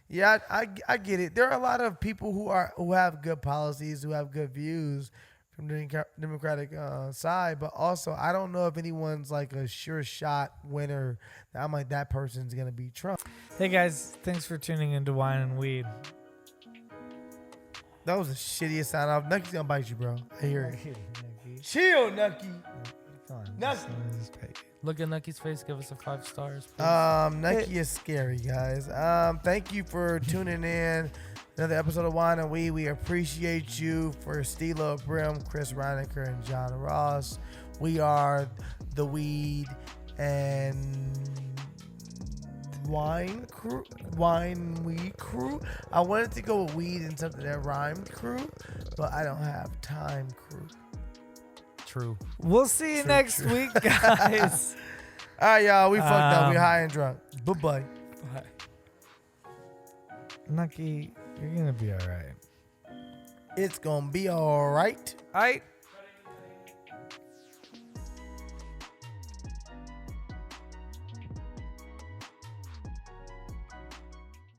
Yeah, I get it. There are a lot of people who have good policies, who have good views from the Democratic side, but also I don't know if anyone's like a sure shot winner. That I'm like that person's gonna be Trump. Hey guys, thanks for tuning into Wine and Weed. That was the shittiest sound off. Nucky's gonna bite you, bro. I hear it. Chill, Nucky. Nucky. Look at Nucky's face. Give us a 5 stars. Please. Nucky is scary, guys. Thank you for tuning in. Another episode of Wine and Weed. We appreciate you for Steelo, Brim, Chris Reinacher, and John Ros. We are the Weed and Wine Weed Crew. I wanted to go with weed and something that rhymed crew, but I don't have time crew. True. We'll see you next week, guys. All right, y'all. We fucked up. We high and drunk. Bye-bye. Nucky, you're gonna be all right. It's gonna be all right. All right.